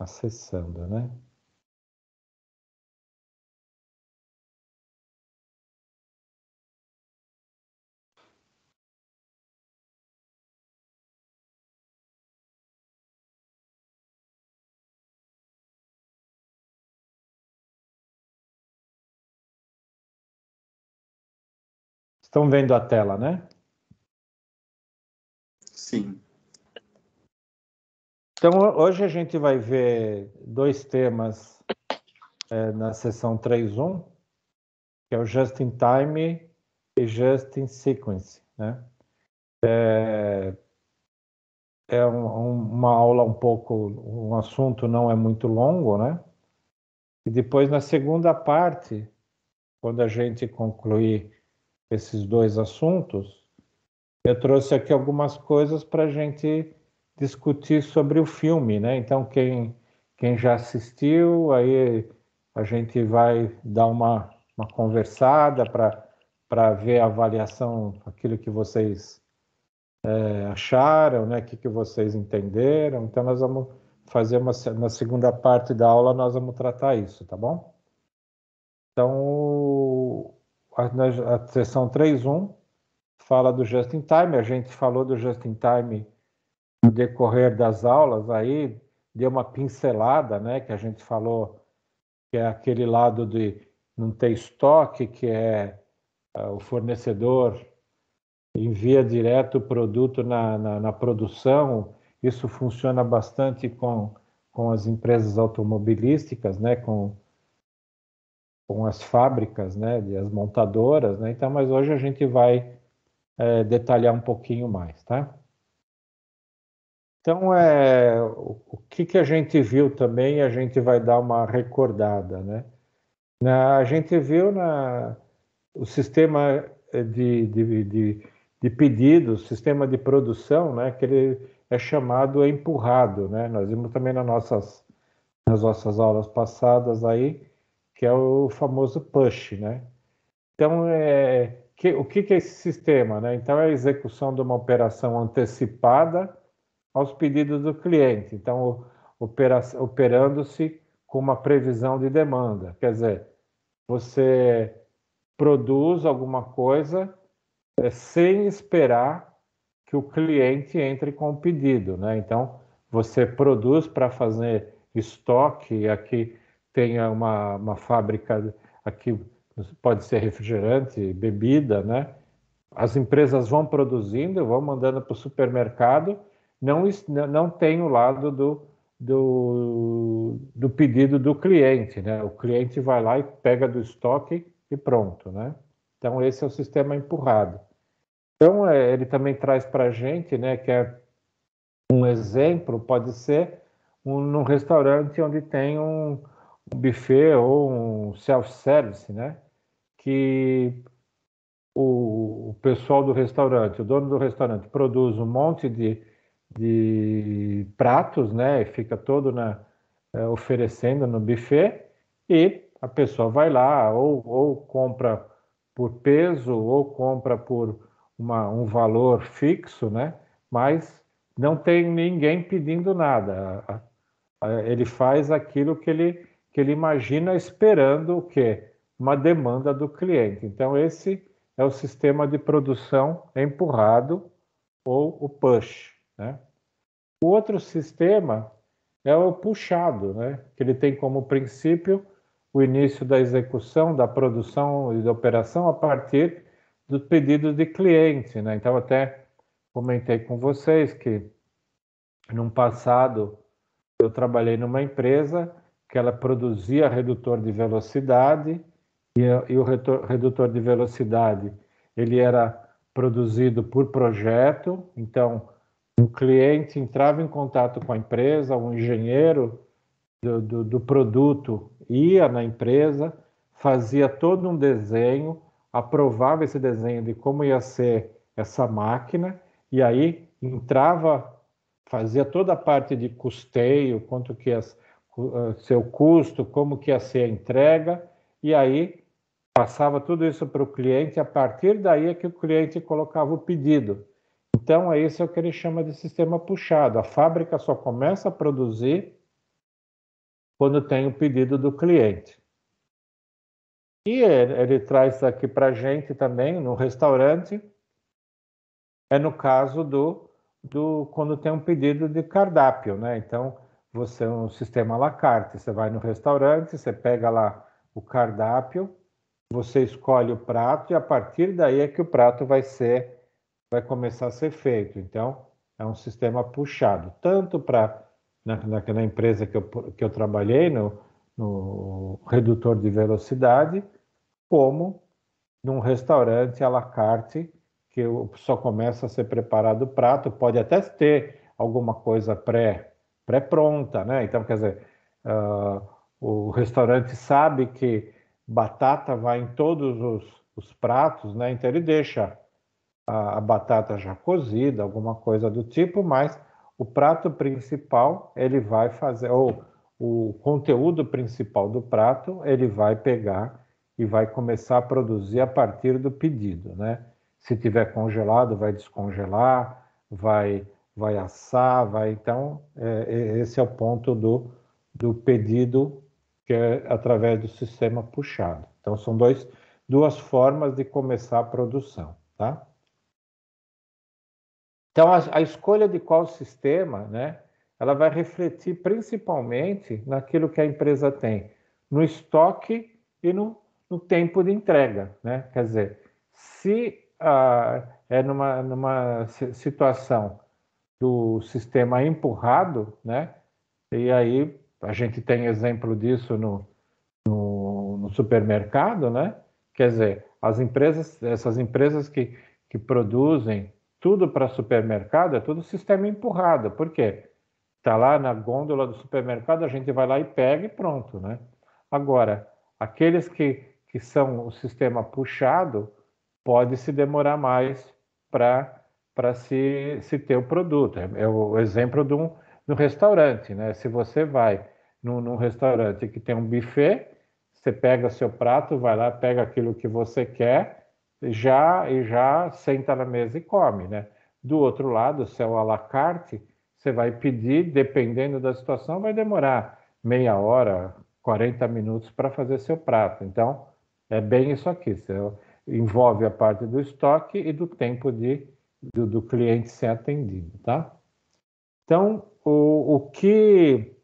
acessando, né? Estão vendo a tela, né? Sim. Então, hoje a gente vai ver dois temas na sessão 3.1, que é o Just in Time e Just in Sequence, né? Uma aula um assunto não é muito longo, né? E depois, na segunda parte, quando a gente concluir esses dois assuntos, eu trouxe aqui algumas coisas para a gente discutir sobre o filme, né? Então, quem já assistiu, aí a gente vai dar uma conversada para ver a avaliação, aquilo que vocês acharam, né? O que vocês entenderam. Então, nós vamos fazer na segunda parte da aula, nós vamos tratar isso, tá bom? Então, a sessão 3.1 fala do Just in Time, a gente falou do Just in Time no decorrer das aulas, aí deu uma pincelada, né, que a gente falou que é aquele lado de não ter estoque, que é o fornecedor envia direto o produto na produção. Isso funciona bastante com as empresas automobilísticas, né, com as fábricas, né, as montadoras, né? Então, mas hoje a gente vai detalhar um pouquinho mais, tá? Então, o que a gente viu também, a gente vai dar uma recordada, né? A gente viu o sistema de pedidos, sistema de produção, né? Que ele é chamado empurrado, né? Nós vimos também nas nossas aulas passadas aí, que é o famoso push, né? Então, o que é esse sistema, né? Então, é a execução de uma operação antecipada aos pedidos do cliente. Então, operando-se com uma previsão de demanda. Quer dizer, você produz alguma coisa sem esperar que o cliente entre com o pedido, né? Então, você produz para fazer estoque. Aqui tem uma fábrica, aqui pode ser refrigerante, bebida, né? As empresas vão produzindo, vão mandando para o supermercado, não tem o lado do pedido do cliente, né? O cliente vai lá e pega do estoque e pronto, né? Então, esse é o sistema empurrado. Então, ele também traz para a gente, né, que é um exemplo, pode ser num restaurante onde tem um buffet ou um self-service, né? Que o pessoal do restaurante, o dono do restaurante, produz um monte de pratos, né? E fica todo oferecendo no buffet, e a pessoa vai lá ou compra por peso ou compra por um valor fixo, né? Mas não tem ninguém pedindo nada. Ele faz aquilo que ele imagina, esperando o quê? Uma demanda do cliente. Então, esse é o sistema de produção empurrado, ou o push, né? O outro sistema é o puxado, né? Que ele tem como princípio o início da execução, da produção e da operação a partir dos pedidos de cliente, né? Então, até comentei com vocês que, num passado, eu trabalhei numa empresa que ela produzia redutor de velocidade, e o redutor de velocidade ele era produzido por projeto. Então, o cliente entrava em contato com a empresa, um engenheiro do produto ia na empresa, fazia todo um desenho, aprovava esse desenho de como ia ser essa máquina, e aí entrava, fazia toda a parte de custeio, quanto que ia ser o custo, como que ia ser a entrega, e aí passava tudo isso para o cliente. A partir daí é que o cliente colocava o pedido. Então, esse é o que ele chama de sistema puxado. A fábrica só começa a produzir quando tem o pedido do cliente. E ele traz aqui para a gente também, no restaurante, no caso quando tem um pedido de cardápio, né? Então, você é um sistema à la carte, você vai no restaurante, você pega lá o cardápio, você escolhe o prato e a partir daí é que o prato vai começar a ser feito. Então, é um sistema puxado, tanto para na empresa que eu trabalhei, no redutor de velocidade, como num restaurante à la carte, que só começa a ser preparado o prato, pode até ter alguma coisa pré-pronta, né? Então, quer dizer, o restaurante sabe que batata vai em todos os pratos, né? Então ele deixa a batata já cozida, alguma coisa do tipo, mas o prato principal ele vai fazer, ou o conteúdo principal do prato ele vai pegar e vai começar a produzir a partir do pedido, né? Se tiver congelado, vai descongelar, vai assar, então esse é o ponto do pedido que é através do sistema puxado. Então são duas formas de começar a produção, tá? Então, a escolha de qual sistema, né, ela vai refletir principalmente naquilo que a empresa tem, no estoque e no tempo de entrega, né? Quer dizer, se é numa situação do sistema empurrado, né? E aí a gente tem exemplo disso no supermercado, né? Quer dizer, essas empresas que produzem tudo para supermercado, é tudo sistema empurrado. Por quê? Está lá na gôndola do supermercado, a gente vai lá e pega e pronto, né? Agora, aqueles que são o sistema puxado, pode se demorar mais para se ter o produto. É o exemplo de um restaurante, né? Se você vai num restaurante que tem um buffet, você pega seu prato, vai lá, pega aquilo que você quer, já senta na mesa e come, né? Do outro lado, se é o à la carte, você vai pedir, dependendo da situação, vai demorar meia hora, 40 minutos para fazer seu prato. Então, é bem isso aqui. Você envolve a parte do estoque e do tempo do cliente ser atendido, tá? Então, o que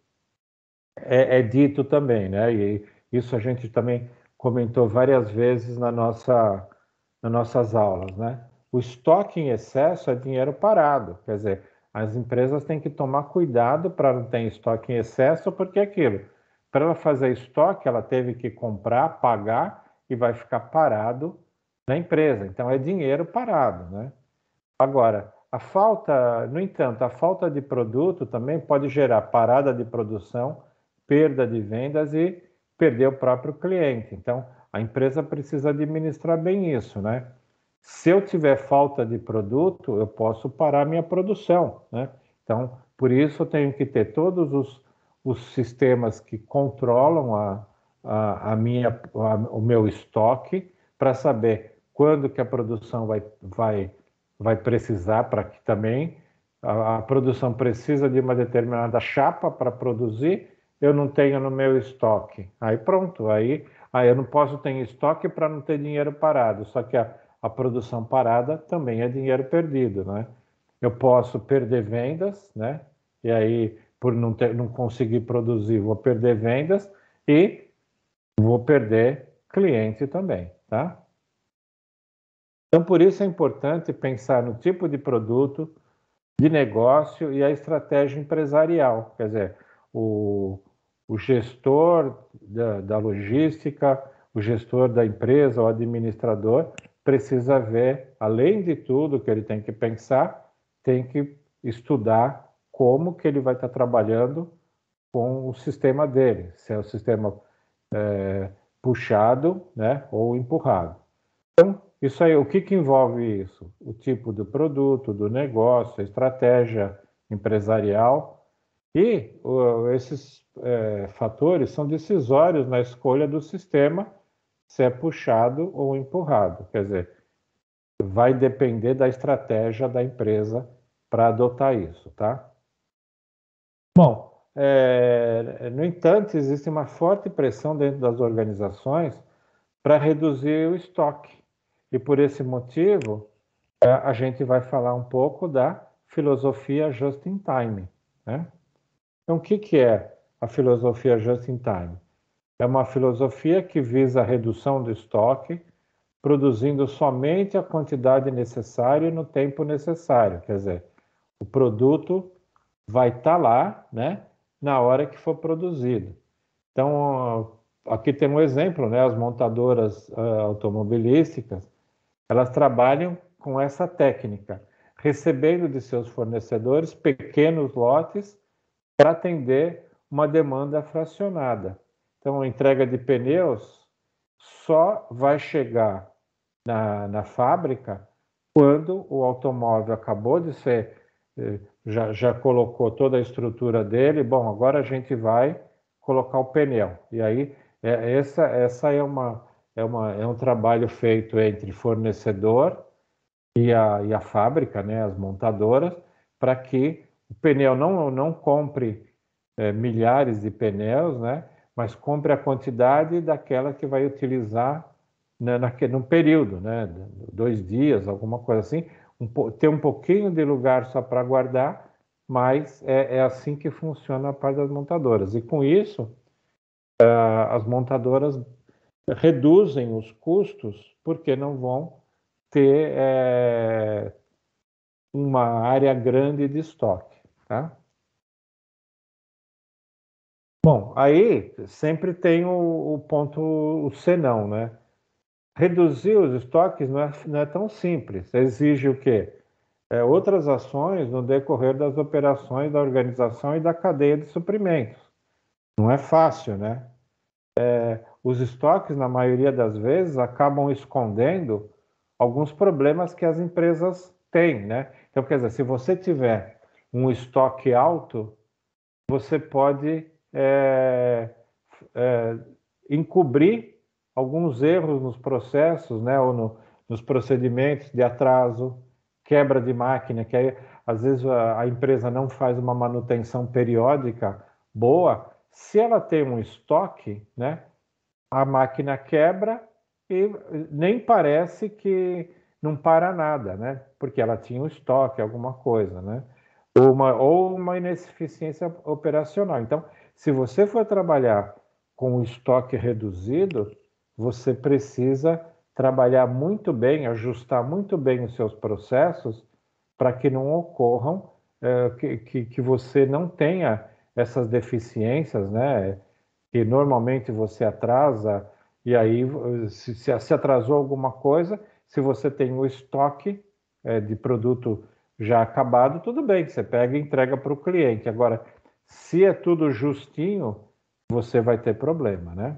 é dito também, né? E isso a gente também comentou várias vezes nas nossas aulas, né? O estoque em excesso é dinheiro parado, quer dizer, as empresas têm que tomar cuidado para não ter estoque em excesso, porque é aquilo, para ela fazer estoque, ela teve que comprar, pagar e vai ficar parado na empresa. Então é dinheiro parado, né? Agora, no entanto, a falta de produto também pode gerar parada de produção, perda de vendas e perder o próprio cliente. Então, a empresa precisa administrar bem isso, né? Se eu tiver falta de produto, eu posso parar minha produção, né? Então, por isso eu tenho que ter todos os sistemas que controlam o meu estoque para saber quando que a produção vai precisar, para que também a produção precisa de uma determinada chapa para produzir, eu não tenho no meu estoque. Aí pronto, aí eu não posso ter estoque para não ter dinheiro parado, só que a produção parada também é dinheiro perdido, né? Eu posso perder vendas, né? E aí, por não conseguir produzir, vou perder vendas e vou perder cliente também, tá? Então, por isso é importante pensar no tipo de produto, de negócio e a estratégia empresarial. Quer dizer, o gestor da logística, o gestor da empresa, o administrador, precisa ver, além de tudo que ele tem que pensar, tem que estudar como que ele vai estar trabalhando com o sistema dele, se é o sistema puxado, né, ou empurrado. Então, isso aí, o que envolve isso? O tipo do produto, do negócio, a estratégia empresarial e esses fatores são decisórios na escolha do sistema, se é puxado ou empurrado. Quer dizer, vai depender da estratégia da empresa para adotar isso, tá? Bom, no entanto, existe uma forte pressão dentro das organizações para reduzir o estoque. E por esse motivo, a gente vai falar um pouco da filosofia just in time, né? Então, o que que é a filosofia just in time? É uma filosofia que visa a redução do estoque, produzindo somente a quantidade necessária e no tempo necessário. Quer dizer, o produto vai estar lá, né, na hora que for produzido. Então, aqui tem um exemplo, né, as montadoras automobilísticas, elas trabalham com essa técnica, recebendo de seus fornecedores pequenos lotes para atender uma demanda fracionada. Então, a entrega de pneus só vai chegar na fábrica quando o automóvel acabou de ser, já colocou toda a estrutura dele, bom, agora a gente vai colocar o pneu. E aí, essa é um trabalho feito entre fornecedor e a fábrica, né, as montadoras, para que o pneu não compre milhares de pneus, né, mas compre a quantidade daquela que vai utilizar no período, né, 2 dias, alguma coisa assim, ter um pouquinho de lugar só para guardar, mas é assim que funciona a parte das montadoras. E com isso, as montadoras reduzem os custos porque não vão ter uma área grande de estoque, tá? Bom, aí sempre tem o ponto, o senão, né? Reduzir os estoques não é tão simples. Exige o quê? Outras ações no decorrer das operações da organização e da cadeia de suprimentos. Não é fácil, né? Os estoques, na maioria das vezes, acabam escondendo alguns problemas que as empresas têm, né? Então, quer dizer, se você tiver um estoque alto, você pode é, encobrir alguns erros nos processos, né, ou nos procedimentos de atraso, quebra de máquina, que aí, às vezes a empresa não faz uma manutenção periódica boa. Se ela tem um estoque, né, a máquina quebra e nem parece que não para nada, né, porque ela tinha um estoque, alguma coisa, né, ou uma ineficiência operacional. Então, se você for trabalhar com o estoque reduzido, você precisa trabalhar muito bem, ajustar muito bem os seus processos para que não ocorram, que você não tenha essas deficiências, né? Que normalmente você atrasa, e aí se atrasou alguma coisa, se você tem o estoque de produto já acabado, tudo bem, você pega e entrega para o cliente. Agora, se é tudo justinho, você vai ter problema, né?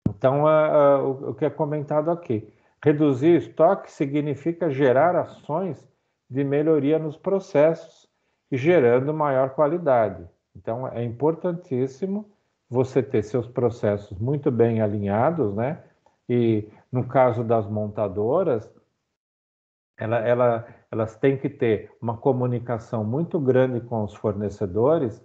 Então, o que é comentado aqui, reduzir estoque significa gerar ações de melhoria nos processos e gerando maior qualidade. Então, é importantíssimo você ter seus processos muito bem alinhados, né? E no caso das montadoras, elas têm que ter uma comunicação muito grande com os fornecedores,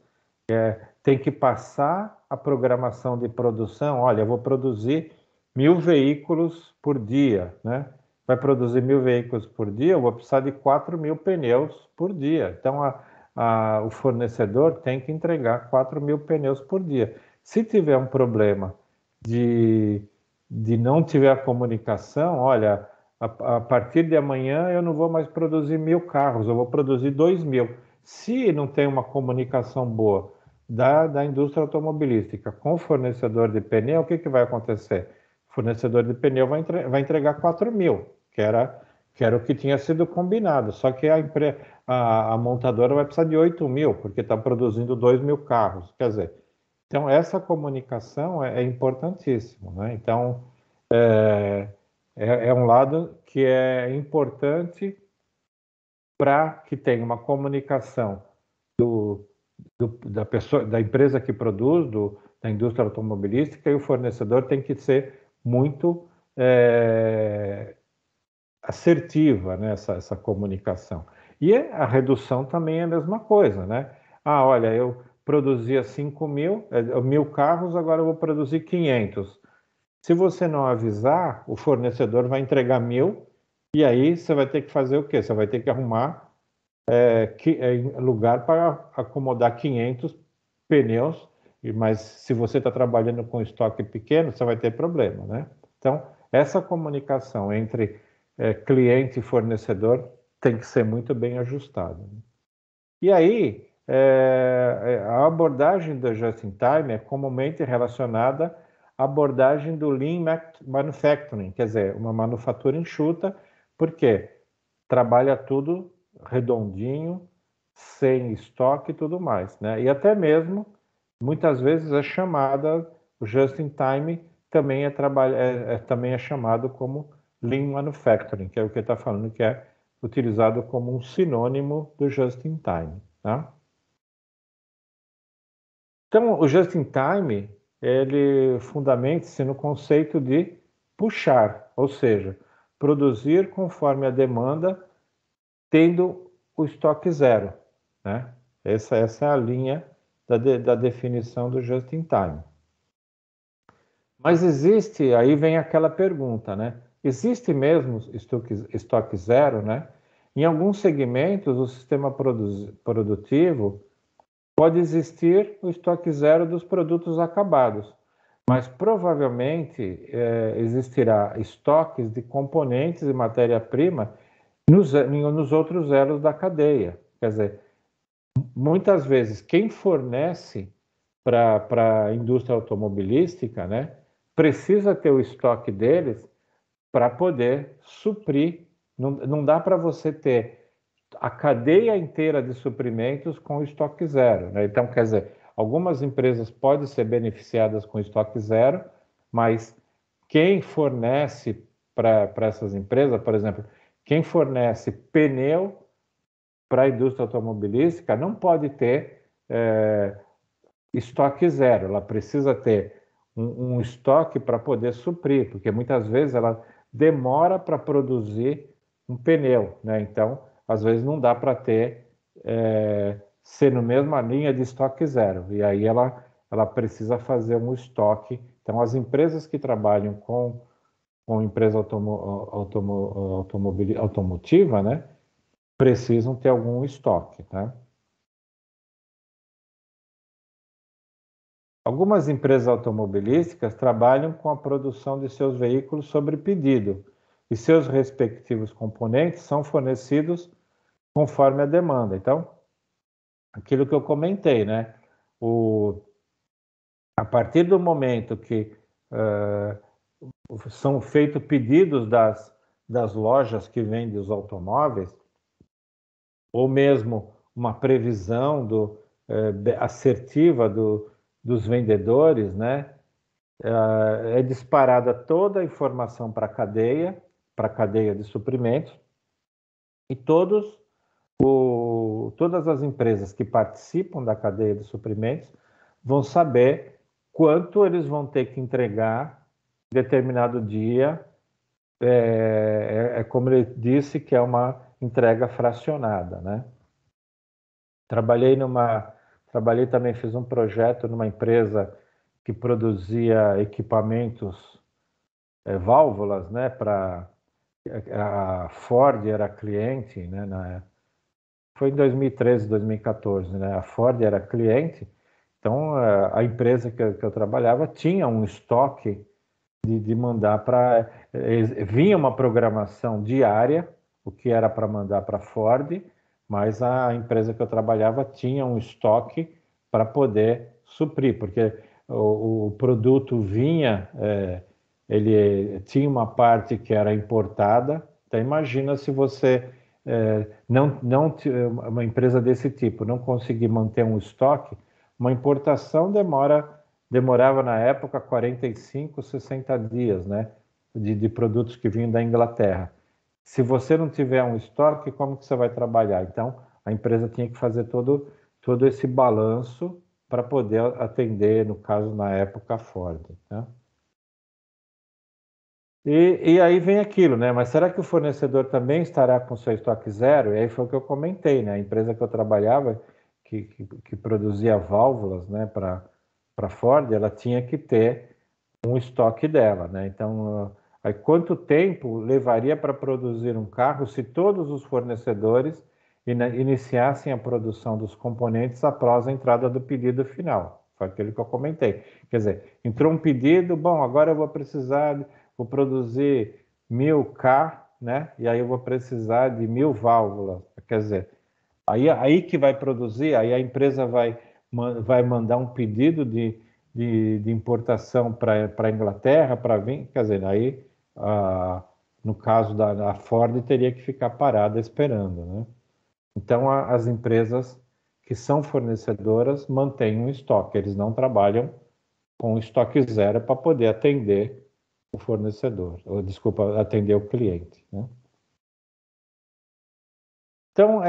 tem que passar a programação de produção. Olha, eu vou produzir 1.000 veículos por dia, né? Vai produzir 1.000 veículos por dia, eu vou precisar de 4.000 pneus por dia. Então, o fornecedor tem que entregar 4.000 pneus por dia. Se tiver um problema de, de não tiver a comunicação, olha, a partir de amanhã eu não vou mais produzir 1.000 carros, eu vou produzir 2.000. Se não tem uma comunicação boa da indústria automobilística com o fornecedor de pneu, o que vai acontecer? O fornecedor de pneu vai entregar 4.000, que era o que tinha sido combinado, só que a montadora vai precisar de 8.000, porque está produzindo 2.000 carros. Quer dizer, então essa comunicação é importantíssimo, né? Então, é um lado que é importante para que tenha uma comunicação da pessoa, da empresa que produz, da indústria automobilística, e o fornecedor tem que ser muito assertiva, né, essa comunicação. E a redução também é a mesma coisa, né? Ah, olha, eu produzia 1.000 carros, agora eu vou produzir 500. Se você não avisar, o fornecedor vai entregar 1.000 e aí você vai ter que fazer o quê? Você vai ter que arrumar lugar para acomodar 500 pneus, mas se você está trabalhando com estoque pequeno, você vai ter problema, né? Então, essa comunicação entre cliente e fornecedor tem que ser muito bem ajustada. E aí, a abordagem do Just-in-Time é comumente relacionada à abordagem do Lean Manufacturing, quer dizer, uma manufatura enxuta, porque trabalha tudo redondinho, sem estoque e tudo mais, né? E até mesmo, muitas vezes é chamada, o Just-in-Time também é chamado como Lean Manufacturing, que é o que está falando, que é utilizado como um sinônimo do Just-in-Time, tá? Então, o Just-in-Time, ele fundamenta-se no conceito de puxar, ou seja, produzir conforme a demanda, tendo o estoque zero, né? Essa é a linha da definição do Just-in-Time. Mas existe, aí vem aquela pergunta, né? Existe mesmo estoque zero, né? Em alguns segmentos, o sistema produtivo pode existir o estoque zero dos produtos acabados, mas provavelmente existirá estoques de componentes e matéria-prima nos outros elos da cadeia. Quer dizer, muitas vezes quem fornece para a indústria automobilística, né, precisa ter o estoque deles para poder suprir. Não dá para você ter a cadeia inteira de suprimentos com estoque zero, né? Então, quer dizer, algumas empresas podem ser beneficiadas com estoque zero, mas quem fornece para essas empresas, por exemplo, quem fornece pneu para a indústria automobilística não pode ter estoque zero, ela precisa ter um estoque para poder suprir, porque muitas vezes ela demora para produzir um pneu, né? Então, às vezes não dá para ter, ser na mesma linha de estoque zero, e aí ela precisa fazer um estoque. Então, as empresas que trabalham com empresa automotiva, né, precisam ter algum estoque, tá? Algumas empresas automobilísticas trabalham com a produção de seus veículos sobre pedido e seus respectivos componentes são fornecidos conforme a demanda. Então, aquilo que eu comentei, né? A partir do momento que são feitos pedidos das lojas que vendem os automóveis, ou mesmo uma previsão assertiva dos vendedores, né? É disparada toda a informação para a cadeia de suprimentos, e todas as empresas que participam da cadeia de suprimentos vão saber quanto eles vão ter que entregar em determinado dia. Como ele disse, que é uma entrega fracionada, né? Trabalhei também, fiz um projeto numa empresa que produzia equipamentos, válvulas, né, para a Ford era cliente, né, foi em 2013, 2014, né, a Ford era cliente, então a empresa que eu trabalhava tinha um estoque de mandar para... vinha uma programação diária, o que era para mandar para a Ford, mas a empresa que eu trabalhava tinha um estoque para poder suprir, porque o produto vinha, ele tinha uma parte que era importada. Então imagina se você não uma empresa desse tipo não conseguir manter um estoque, uma importação demorava na época 45, 60 dias, né, de produtos que vinham da Inglaterra. Se você não tiver um estoque, como que você vai trabalhar? Então, a empresa tinha que fazer todo esse balanço para poder atender, no caso, na época, a Ford, né? E aí vem aquilo, né? Mas será que o fornecedor também estará com seu estoque zero? E aí foi o que eu comentei, né? A empresa que eu trabalhava que produzia válvulas, né, para Ford, ela tinha que ter um estoque dela, né? Então, aí quanto tempo levaria para produzir um carro se todos os fornecedores iniciassem a produção dos componentes após a entrada do pedido final? Foi aquele que eu comentei. Quer dizer, entrou um pedido, bom, agora eu vou produzir 1000K, né? E aí eu vou precisar de 1000 válvulas. Quer dizer, aí que vai produzir, aí a empresa vai mandar um pedido de importação para a Inglaterra para vir, quer dizer, aí no caso da Ford teria que ficar parada esperando, né? Então as empresas que são fornecedoras mantêm um estoque, eles não trabalham com estoque zero para poder atender o fornecedor, ou desculpa, atender o cliente, né? Então,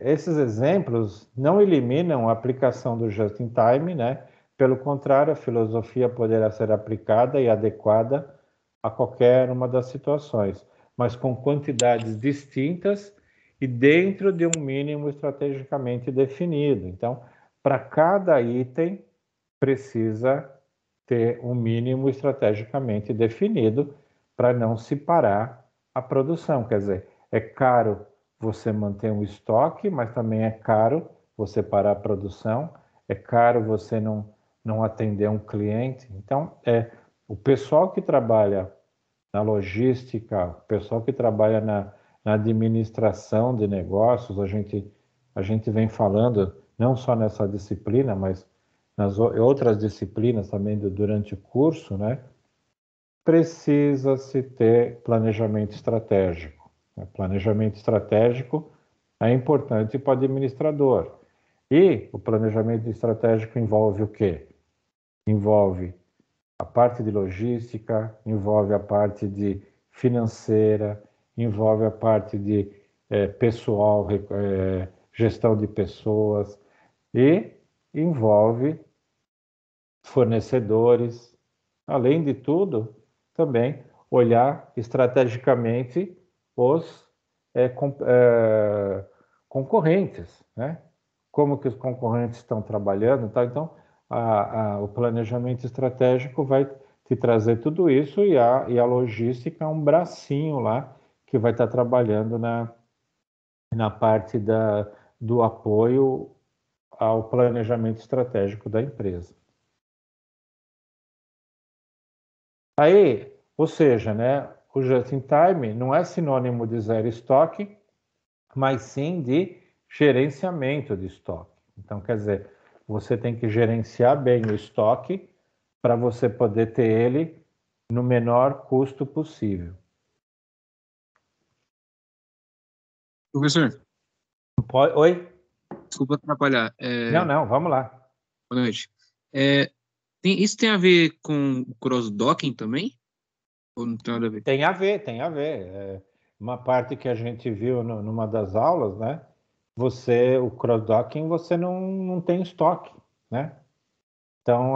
esses exemplos não eliminam a aplicação do just-in-time, né? Pelo contrário, a filosofia poderá ser aplicada e adequada a qualquer uma das situações, mas com quantidades distintas e dentro de um mínimo estrategicamente definido. Então, para cada item, precisa ter um mínimo estrategicamente definido para não se parar a produção. Quer dizer, é caro você manter um estoque, mas também é caro você parar a produção, é caro você não atender um cliente. Então, o pessoal que trabalha na logística, o pessoal que trabalha na administração de negócios, a gente vem falando, não só nessa disciplina, mas nas outras disciplinas também durante o curso, né? Precisa-se ter planejamento estratégico. Planejamento estratégico é importante para o administrador. E o planejamento estratégico envolve o quê? Envolve a parte de logística, envolve a parte de financeira, envolve a parte de pessoal, gestão de pessoas e envolve fornecedores. Além de tudo, também olhar estrategicamente os concorrentes, né? Como que os concorrentes estão trabalhando, tá? Então, o planejamento estratégico vai te trazer tudo isso e a logística é um bracinho lá que vai estar trabalhando na parte do apoio ao planejamento estratégico da empresa. Aí, ou seja, né, o just-in-time não é sinônimo de zero estoque, mas sim de gerenciamento de estoque. Então, quer dizer, você tem que gerenciar bem o estoque para você poder ter ele no menor custo possível. Professor, Oi? desculpa atrapalhar. Não, vamos lá. Boa noite. Isso tem a ver com o cross-docking também? Ou não tem nada a ver? Tem a ver, tem a ver. Uma parte que a gente viu numa das aulas, né? O cross-docking, você não tem estoque, né? Então,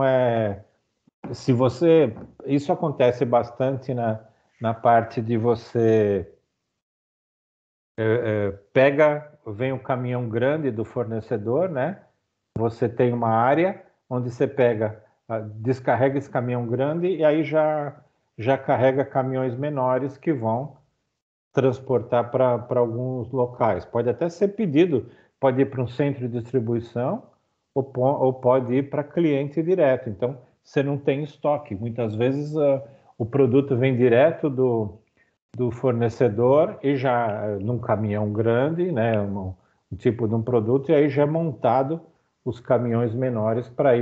se você... Isso acontece bastante na parte de você vem um caminhão grande do fornecedor, né? Você tem uma área onde você descarrega esse caminhão grande e aí já carrega caminhões menores que vão transportar para alguns locais. Pode até ser pedido, pode ir para um centro de distribuição ou pode ir para cliente direto. Então, você não tem estoque. Muitas vezes o produto vem direto do fornecedor e já num caminhão grande, né, um tipo de um produto, e aí já é montado os caminhões menores para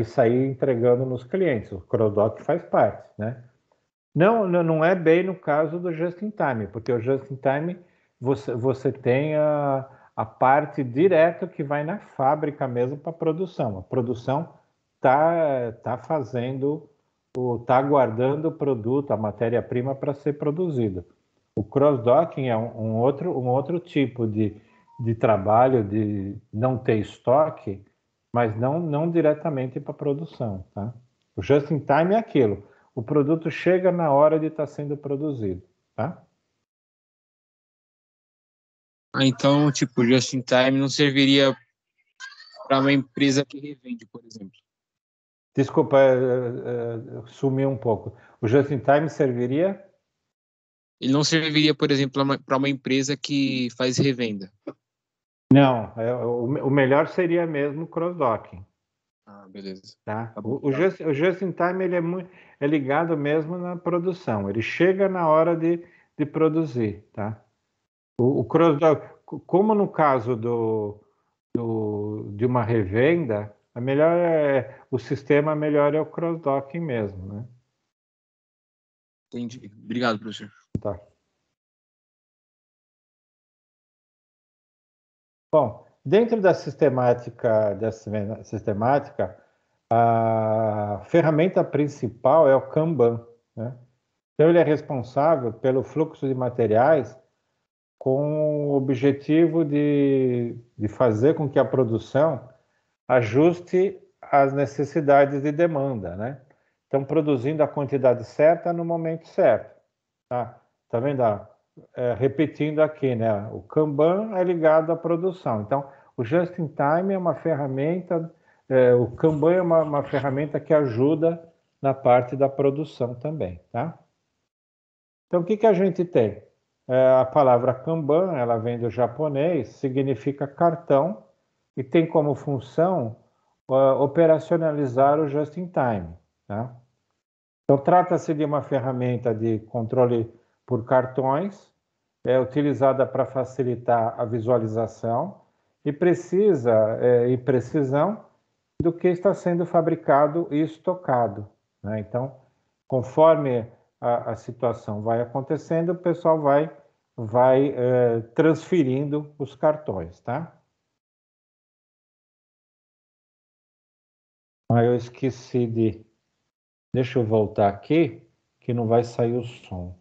sair entregando nos clientes. O Crodoc faz parte, né? Não é bem no caso do Just-in-Time, porque o Just-in-Time você tem a parte direta que vai na fábrica mesmo para a produção. A produção tá fazendo, tá aguardando o produto, a matéria-prima para ser produzida. O cross-docking é um outro tipo de trabalho, de não ter estoque, mas não diretamente para a produção, tá? O just-in-time é aquilo. O produto chega na hora de estar sendo produzido, tá? Então, tipo, just in time não serviria para uma empresa que revende, por exemplo. Desculpa, sumiu um pouco. O just in time serviria? Ele não serviria, por exemplo, para uma empresa que faz revenda. Não, o melhor seria mesmo o cross-docking. Ah, beleza. Tá? Tá bom. O just in time ele é ligado mesmo na produção. Ele chega na hora de produzir. Tá? O cross-docking, como no caso de uma revenda, o sistema melhor é o cross-docking mesmo. Né? Entendi. Obrigado, professor. Tá. Bom, dentro da sistemática, a ferramenta principal é o Kanban, né? Então, ele é responsável pelo fluxo de materiais com o objetivo de fazer com que a produção ajuste às necessidades de demanda, né? Então, produzindo a quantidade certa no momento certo. Tá vendo? Repetindo aqui, né? O Kanban é ligado à produção. Então, o Just in Time é uma ferramenta, o Kanban é uma ferramenta que ajuda na parte da produção também, tá? Então, o que a gente tem? A palavra Kanban, ela vem do japonês, significa cartão e tem como função operacionalizar o Just in Time, tá? Então, trata-se de uma ferramenta de controle por cartões, é utilizada para facilitar a visualização e e precisão do que está sendo fabricado e estocado, né? Então, conforme a situação vai acontecendo, o pessoal vai transferindo os cartões, tá? Eu esqueci de... Deixa eu voltar aqui, que não vai sair o som.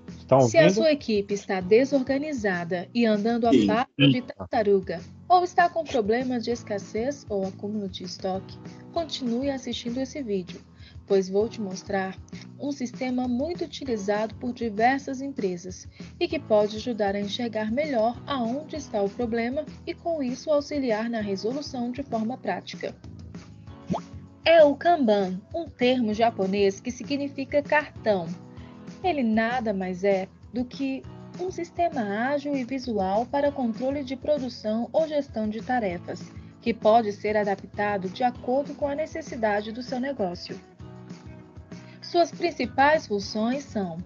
Estão Se a ouvindo? sua equipe está desorganizada e andando a passo de tartaruga, ou está com problemas de escassez ou acúmulo de estoque, continue assistindo esse vídeo, pois vou te mostrar um sistema muito utilizado por diversas empresas e que pode ajudar a enxergar melhor aonde está o problema e com isso auxiliar na resolução de forma prática. É o Kanban, um termo japonês que significa cartão. Ele nada mais é do que um sistema ágil e visual para controle de produção ou gestão de tarefas, que pode ser adaptado de acordo com a necessidade do seu negócio. Suas principais funções são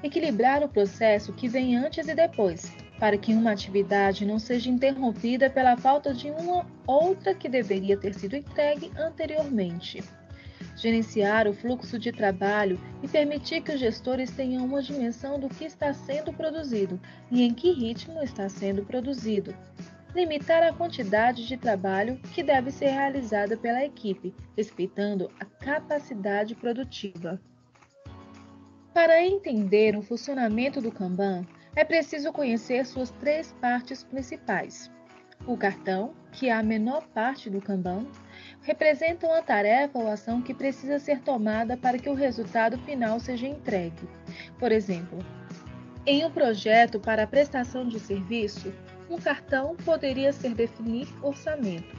equilibrar o processo que vem antes e depois, para que uma atividade não seja interrompida pela falta de uma outra que deveria ter sido entregue anteriormente. Gerenciar o fluxo de trabalho e permitir que os gestores tenham uma dimensão do que está sendo produzido e em que ritmo está sendo produzido. Limitar a quantidade de trabalho que deve ser realizada pela equipe, respeitando a capacidade produtiva. Para entender o funcionamento do Kanban, é preciso conhecer suas três partes principais. O cartão, que é a menor parte do Kanban, representa uma tarefa ou ação que precisa ser tomada para que o resultado final seja entregue. Por exemplo, em um projeto para a prestação de serviço, um cartão poderia ser definir orçamento.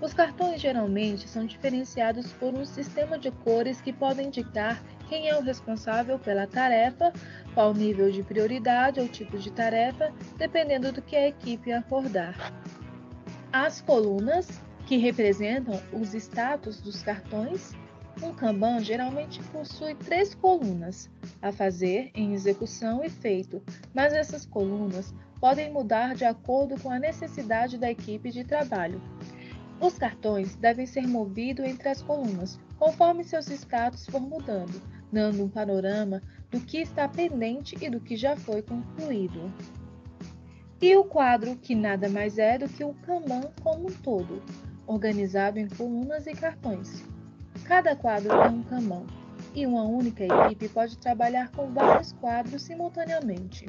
Os cartões geralmente são diferenciados por um sistema de cores que podem indicar quem é o responsável pela tarefa, qual nível de prioridade ou tipo de tarefa, dependendo do que a equipe acordar. As colunas, que representam os status dos cartões. Um Kanban geralmente possui 3 colunas: a fazer, em execução e feito, mas essas colunas podem mudar de acordo com a necessidade da equipe de trabalho. Os cartões devem ser movidos entre as colunas, conforme seus status for mudando, dando um panorama do que está pendente e do que já foi concluído. E o quadro, que nada mais é do que o Kanban como um todo, organizado em colunas e cartões. Cada quadro é um Kanban, e uma única equipe pode trabalhar com vários quadros simultaneamente.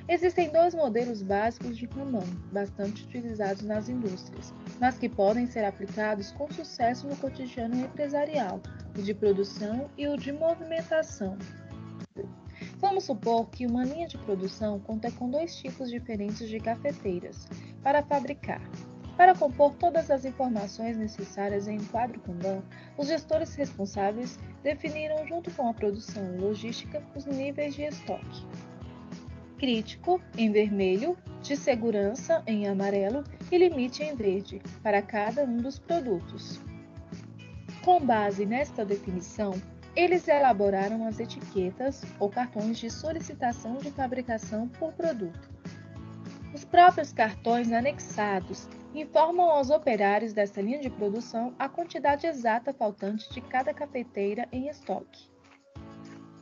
Existem dois modelos básicos de Kanban, bastante utilizados nas indústrias, mas que podem ser aplicados com sucesso no cotidiano empresarial, o de produção e o de movimentação. Vamos supor que uma linha de produção conta com dois tipos diferentes de cafeteiras para fabricar. Para compor todas as informações necessárias em um quadro Kanban, os gestores responsáveis definiram, junto com a produção e logística, os níveis de estoque. Crítico, em vermelho, de segurança, em amarelo e limite, em verde, para cada um dos produtos. Com base nesta definição, eles elaboraram as etiquetas ou cartões de solicitação de fabricação por produto. Os próprios cartões anexados informam aos operários dessa linha de produção a quantidade exata faltante de cada cafeteira em estoque.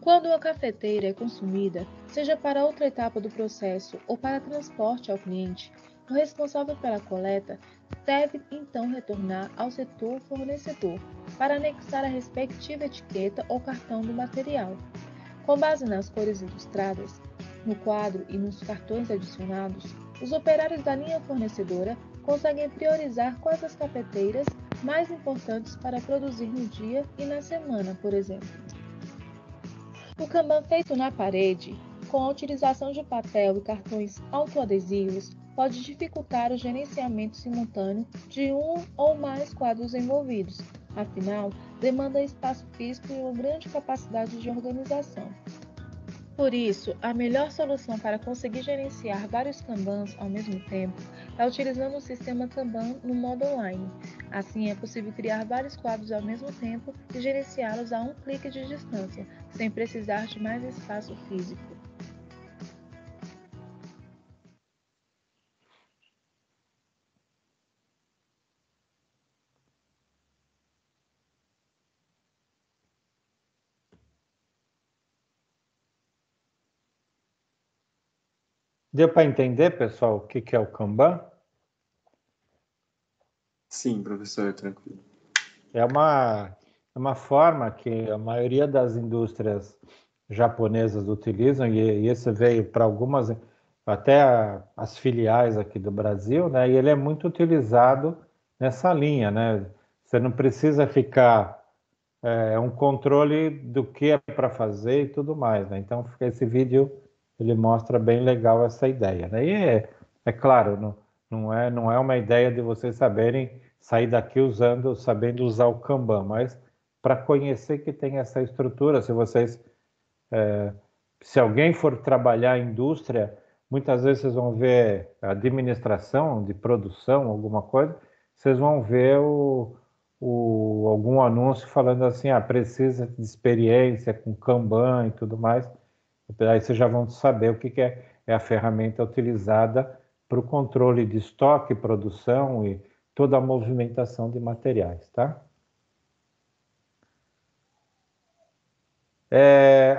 Quando a cafeteira é consumida, seja para outra etapa do processo ou para transporte ao cliente, o responsável pela coleta deve então retornar ao setor fornecedor para anexar a respectiva etiqueta ou cartão do material. Com base nas cores ilustradas no quadro e nos cartões adicionados, os operários da linha fornecedora conseguem priorizar quais as cafeteiras mais importantes para produzir no dia e na semana, por exemplo. O Kanban feito na parede, com a utilização de papel e cartões autoadesivos, pode dificultar o gerenciamento simultâneo de um ou mais quadros envolvidos, afinal, demanda espaço físico e uma grande capacidade de organização. Por isso, a melhor solução para conseguir gerenciar vários Kanbans ao mesmo tempo é utilizando o sistema Kanban no modo online. Assim, é possível criar vários quadros ao mesmo tempo e gerenciá-los a um clique de distância, sem precisar de mais espaço físico. Deu para entender, pessoal, o que é o Kanban? Sim, professor, tranquilo. É uma forma que a maioria das indústrias japonesas utilizam, e esse veio para algumas, até as filiais aqui do Brasil, né? E ele é muito utilizado nessa linha, né? Você não precisa ficar um controle do que é para fazer e tudo mais, né? Então, esse vídeo ele mostra bem legal essa ideia, né? E é claro, não é uma ideia de vocês saberem sair daqui sabendo usar o Kanban, mas para conhecer que tem essa estrutura, se alguém for trabalhar em indústria, muitas vezes vocês vão ver a administração de produção, alguma coisa, vocês vão ver algum anúncio falando assim, precisa de experiência com Kanban e tudo mais. Aí vocês já vão saber o que é a ferramenta utilizada para o controle de estoque, produção e toda a movimentação de materiais, tá?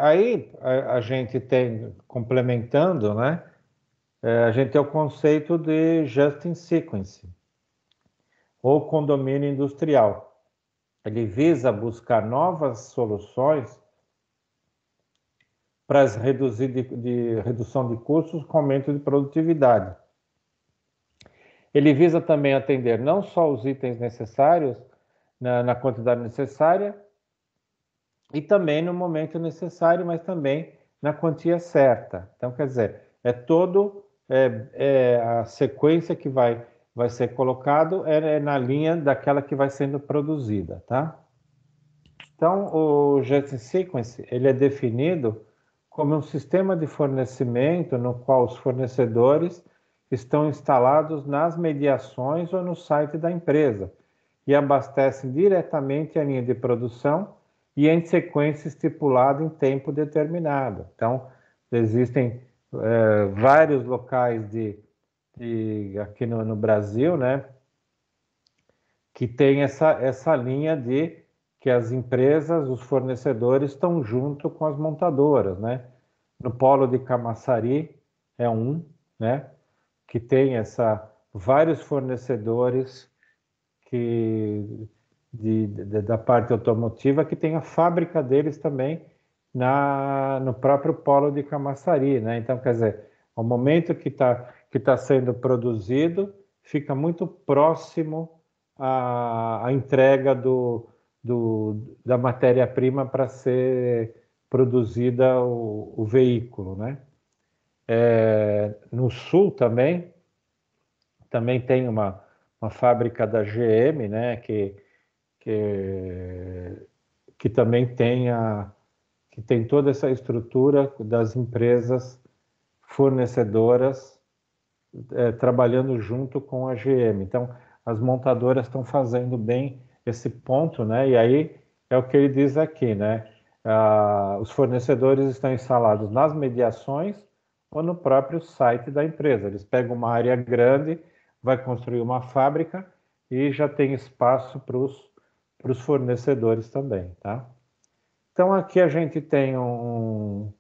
Aí a gente tem, complementando, né? A gente tem o conceito de just-in-sequence, ou condomínio industrial. Ele visa buscar novas soluções para redução de custos com aumento de produtividade. Ele visa também atender não só os itens necessários, na quantidade necessária, e também no momento necessário, mas também na quantia certa. Então, quer dizer, a sequência que vai ser colocado na linha daquela que vai sendo produzida, tá? Então, o Just Sequence, ele é definido como um sistema de fornecimento no qual os fornecedores estão instalados nas mediações ou no site da empresa e abastecem diretamente a linha de produção e em sequência estipulada em tempo determinado. Então, existem vários locais aqui no Brasil, né, que tem essa linha de que as empresas, os fornecedores estão junto com as montadoras, né? No polo de Camaçari é né, que tem vários fornecedores da parte automotiva que tem a fábrica deles também no próprio polo de Camaçari, né? Então, quer dizer, o momento que tá sendo produzido fica muito próximo à entrega da matéria-prima para ser produzida o veículo, né? No sul também tem uma fábrica da GM, né? Que também que tem toda essa estrutura das empresas fornecedoras trabalhando junto com a GM. Então, as montadoras estão fazendo bem esse ponto, né? E aí é o que ele diz aqui, né? Os fornecedores estão instalados nas mediações ou no próprio site da empresa. Eles pegam uma área grande, vai construir uma fábrica e já tem espaço para os fornecedores também, tá? Então aqui a gente tem um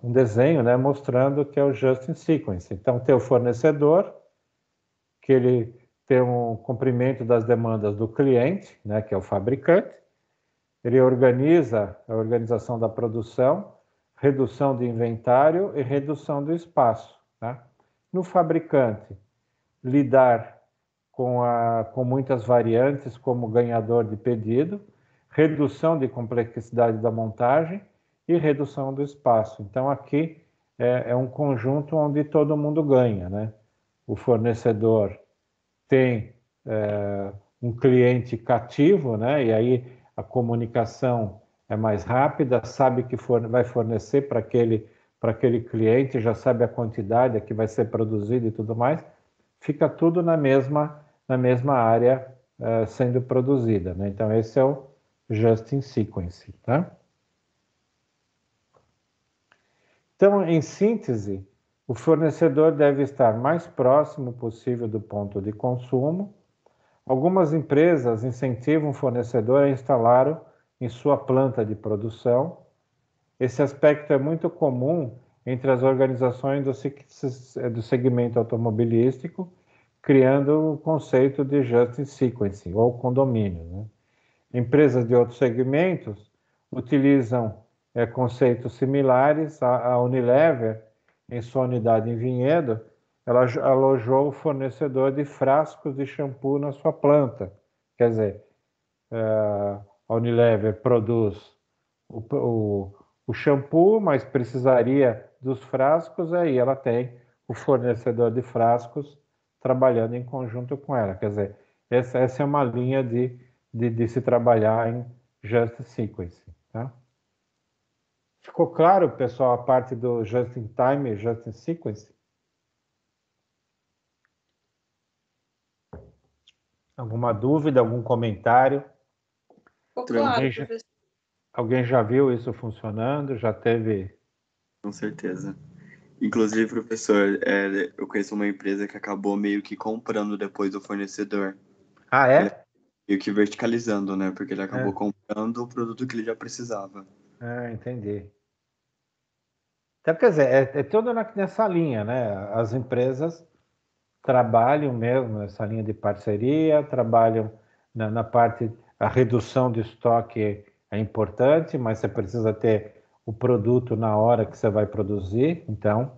desenho, né, mostrando que é o Just in Sequence. Então tem o fornecedor, que ele tem um cumprimento das demandas do cliente, né, que é o fabricante. Ele organiza a organização da produção, redução de inventário e redução do espaço, tá? No fabricante, lidar com muitas variantes como ganhador de pedido, redução de complexidade da montagem e redução do espaço. Então aqui é um conjunto onde todo mundo ganha, né? O fornecedor tem um cliente cativo, né? E aí a comunicação é mais rápida, sabe que vai fornecer para aquele cliente, já sabe a quantidade que vai ser produzida e tudo mais. Fica tudo na mesma área sendo produzida, né? Então esse é o Just in Sequence, tá? Então, em síntese, o fornecedor deve estar mais próximo possível do ponto de consumo. Algumas empresas incentivam o fornecedor a instalá-lo em sua planta de produção. Esse aspecto é muito comum entre as organizações do segmento automobilístico, criando o conceito de Just in Sequence, ou condomínio, né? Empresas de outros segmentos utilizam conceitos similares. A Unilever, em sua unidade em Vinhedo, ela alojou o fornecedor de frascos de shampoo na sua planta. Quer dizer, a Unilever produz o shampoo, mas precisaria dos frascos, aí ela tem o fornecedor de frascos trabalhando em conjunto com ela. Quer dizer, essa é uma linha de se trabalhar em Just Sequence, tá? Ficou claro, pessoal, a parte do Just in Time e Just in Sequence? Alguma dúvida, algum comentário? Claro, Alguém já viu isso funcionando? Já teve? Com certeza. Inclusive, professor, eu conheço uma empresa que acabou meio que comprando depois do fornecedor. Ah, é? Meio que verticalizando, né? Porque ele acabou comprando o produto que ele já precisava. Ah, entendi. Então, quer dizer, é tudo nessa linha, né? As empresas trabalham mesmo nessa linha de parceria, trabalham na parte, a redução de estoque é importante, mas você precisa ter o produto na hora que você vai produzir. Então,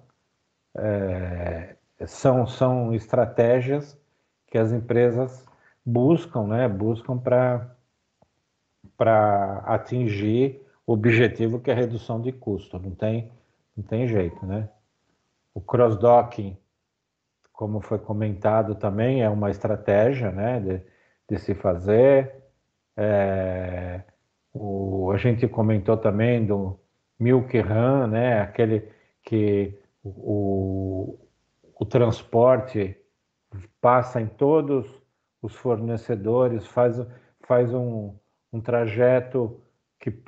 são estratégias que as empresas buscam, né? Buscam para atingir o objetivo que é a redução de custo. Não tem jeito, né? O cross-docking, como foi comentado também, é uma estratégia, né, de se fazer. A gente comentou também do Milk Run, né, aquele que o transporte passa em todos os fornecedores, faz um trajeto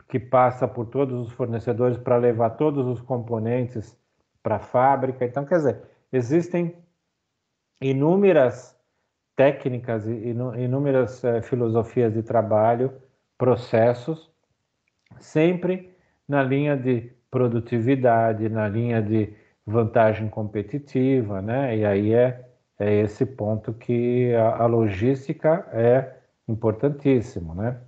que passa por todos os fornecedores para levar todos os componentes para a fábrica. Então, quer dizer, existem inúmeras técnicas e inúmeras filosofias de trabalho, processos, sempre na linha de produtividade, na linha de vantagem competitiva, né? E aí é esse ponto que a logística é importantíssimo, né?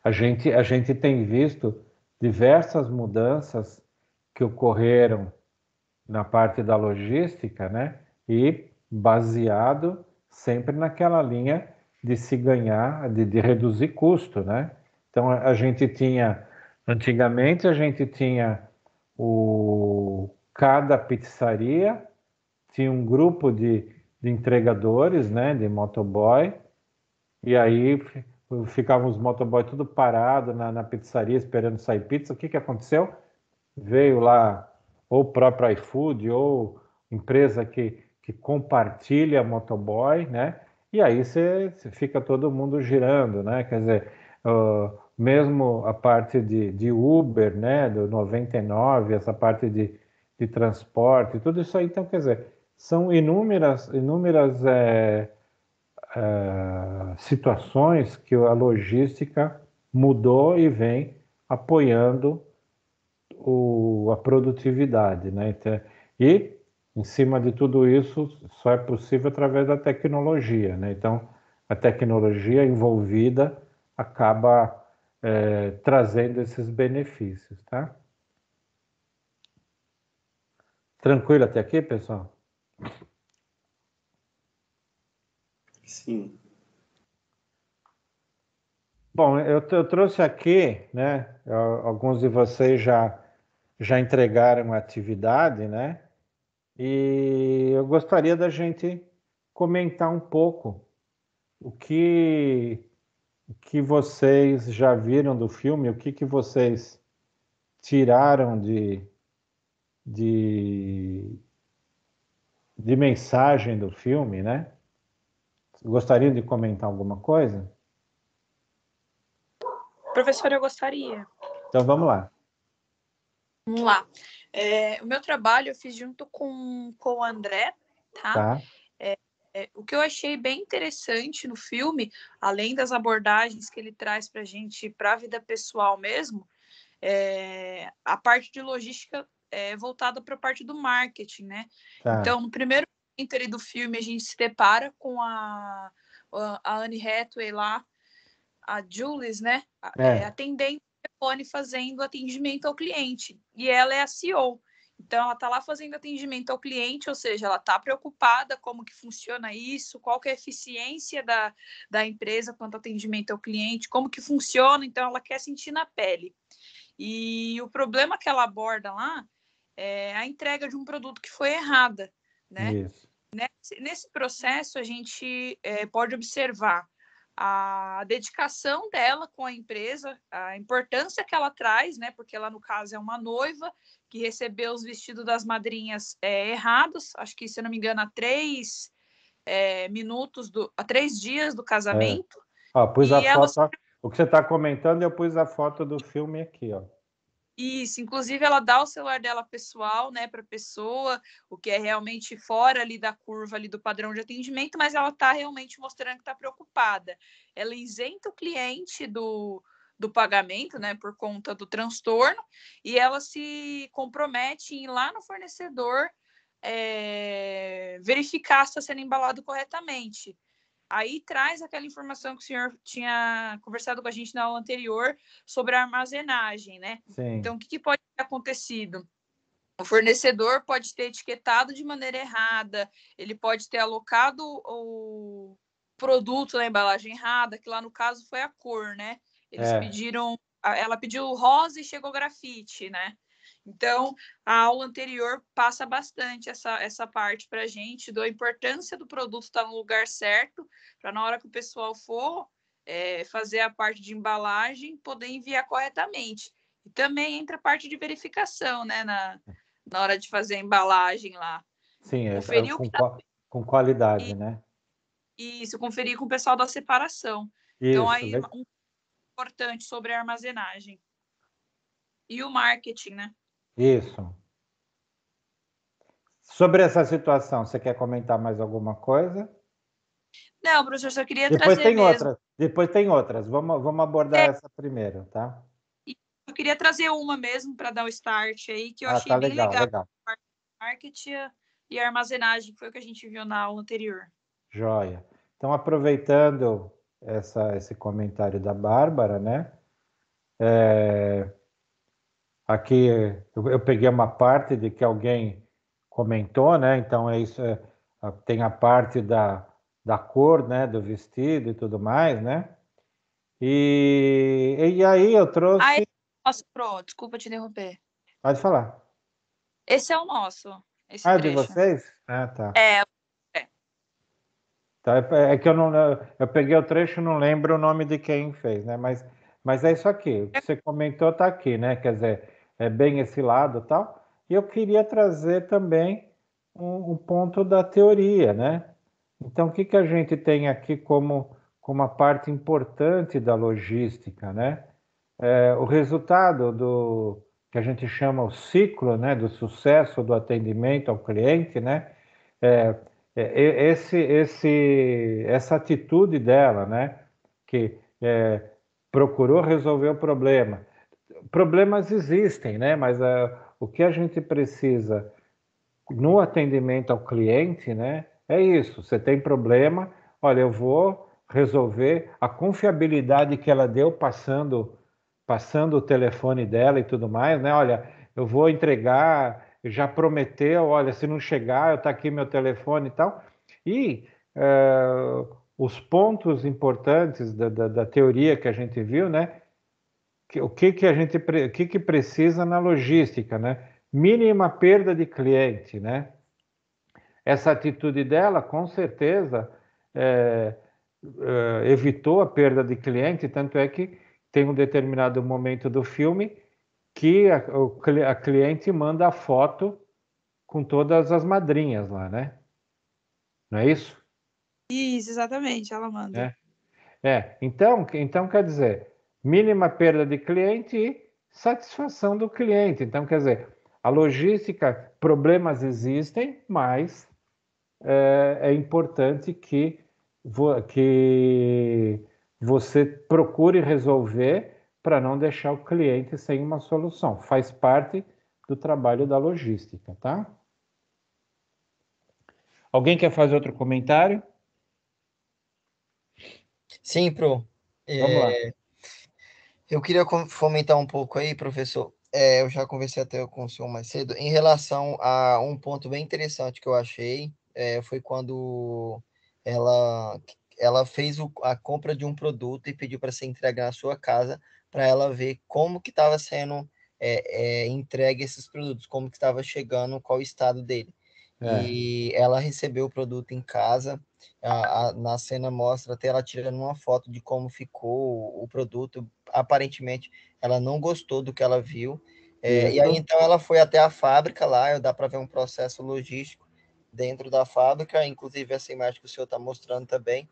A gente tem visto diversas mudanças que ocorreram na parte da logística, né? E baseado sempre naquela linha de se ganhar, de reduzir custo, né? Então antigamente a gente tinha cada pizzaria tinha um grupo de entregadores, né? De motoboy, e aí ficavam os motoboy tudo parado na pizzaria esperando sair pizza. O que aconteceu? Veio lá ou o próprio iFood ou empresa que compartilha motoboy, né? E aí você fica todo mundo girando, né? Quer dizer, mesmo a parte de Uber, né? Do 99, essa parte de transporte, tudo isso aí, então, quer dizer, são inúmeras situações que a logística mudou e vem apoiando a produtividade, né? Então, e em cima de tudo isso só é possível através da tecnologia, né? Então a tecnologia envolvida acaba trazendo esses benefícios, tá? Tranquilo até aqui, pessoal? Sim. Bom, eu trouxe aqui, né? Alguns de vocês já entregaram a atividade, né? E eu gostaria da gente comentar um pouco o que vocês já viram do filme, o que vocês tiraram de, de mensagem do filme, né? Gostariam de comentar alguma coisa? Professora, eu gostaria. Então vamos lá. Vamos lá. O meu trabalho eu fiz junto com o André, tá? Tá. O que eu achei bem interessante no filme, além das abordagens que ele traz para a gente, para a vida pessoal mesmo, a parte de logística voltada para a parte do marketing, né? Tá. Então, no primeiro momento ali do filme, a gente se depara com a Anne Hathaway lá, a Jules, né? Atendendo o telefone, fazendo atendimento ao cliente. E ela é a CEO. Então, ela está lá fazendo atendimento ao cliente, ou seja, ela está preocupada como que funciona isso, qual que é a eficiência da empresa quanto ao atendimento ao cliente, como que funciona, então ela quer sentir na pele. E o problema que ela aborda lá é a entrega de um produto que foi errada, né? Isso. Nesse processo, a gente pode observar a dedicação dela com a empresa, a importância que ela traz, né? Porque ela, no caso, é uma noiva que recebeu os vestidos das madrinhas errados, acho que, se eu não me engano, há 3 dias do casamento. Pus a foto, o que você está comentando, eu pus a foto do filme aqui, ó. Isso, inclusive ela dá o celular dela pessoal, né, para a pessoa, o que é realmente fora ali da curva ali do padrão de atendimento, mas ela está realmente mostrando que está preocupada. Ela isenta o cliente do pagamento, né, por conta do transtorno, e ela se compromete em ir lá no fornecedor verificar se está sendo embalado corretamente. Aí traz aquela informação que o senhor tinha conversado com a gente na aula anterior sobre a armazenagem, né? Sim. Então, o que pode ter acontecido? O fornecedor pode ter etiquetado de maneira errada, ele pode ter alocado o produto na embalagem errada, que lá no caso foi a cor, né? Ela pediu rosa e chegou grafite, né? Então, a aula anterior passa bastante essa parte para a gente, da importância do produto estar no lugar certo, para na hora que o pessoal for fazer a parte de embalagem, poder enviar corretamente. E também entra a parte de verificação, né, na hora de fazer a embalagem lá. Sim, Conferir com qualidade, né? Isso, conferir com o pessoal da separação. Isso, então, aí, um importante sobre a armazenagem. E o marketing, né? Isso. Sobre essa situação, você quer comentar mais alguma coisa? Não, professor, só queria trazer mesmo. Depois tem outras. Vamos abordar essa primeiro, tá? Eu queria trazer uma mesmo para dar o start aí, que eu achei bem legal. Marketing e armazenagem, que foi o que a gente viu na aula anterior. Joia. Então, aproveitando esse comentário da Bárbara, né? Aqui eu peguei uma parte de que alguém comentou, né? Então, tem a parte da cor, né? Do vestido e tudo mais, né? E aí eu trouxe... Nossa, Pro, desculpa te interromper. Pode falar. Esse é o nosso, esse Ah, de trecho. vocês? Ah, tá. É. Tá, é que eu peguei o trecho e não lembro o nome de quem fez, né? Mas é isso aqui. O que você comentou tá aqui, né? Quer dizer, é bem esse lado e tal. E eu queria trazer também um ponto da teoria, né? Então, o que que a gente tem aqui como uma parte importante da logística, né? O resultado do que a gente chama o ciclo, né? Do sucesso do atendimento ao cliente, né? Essa atitude dela, né, que procurou resolver o problema. Problemas existem, né, mas o que a gente precisa no atendimento ao cliente, né, é isso. Você tem problema, olha, eu vou resolver. A confiabilidade que ela deu passando o telefone dela e tudo mais, né? Olha, eu vou entregar, já prometeu, olha, se não chegar, tá aqui meu telefone e tal. E os pontos importantes da teoria que a gente viu, né? O que precisa na logística, né? Mínima perda de cliente, né? Essa atitude dela, com certeza, evitou a perda de cliente, tanto é que tem um determinado momento do filme que a cliente manda a foto com todas as madrinhas lá, né? Não é isso? Isso, exatamente, ela manda. Então quer dizer, mínima perda de cliente e satisfação do cliente. Então, quer dizer, a logística, problemas existem, mas é importante que você procure resolver para não deixar o cliente sem uma solução. Faz parte do trabalho da logística, tá? Alguém quer fazer outro comentário? Sim, Pro. Vamos lá. Eu queria fomentar um pouco aí, professor. Eu já conversei até com o senhor mais cedo, em relação a um ponto bem interessante que eu achei, foi quando ela fez a compra de um produto e pediu para ser entregue na sua casa, para ela ver como que estava sendo entregue esses produtos, como que estava chegando, qual o estado dele. E ela recebeu o produto em casa. Na cena mostra até ela tirando uma foto de como ficou o produto. Aparentemente, ela não gostou do que ela viu. E aí, então, ela foi até a fábrica lá. Dá para ver um processo logístico dentro da fábrica. Inclusive, essa imagem que o senhor está mostrando também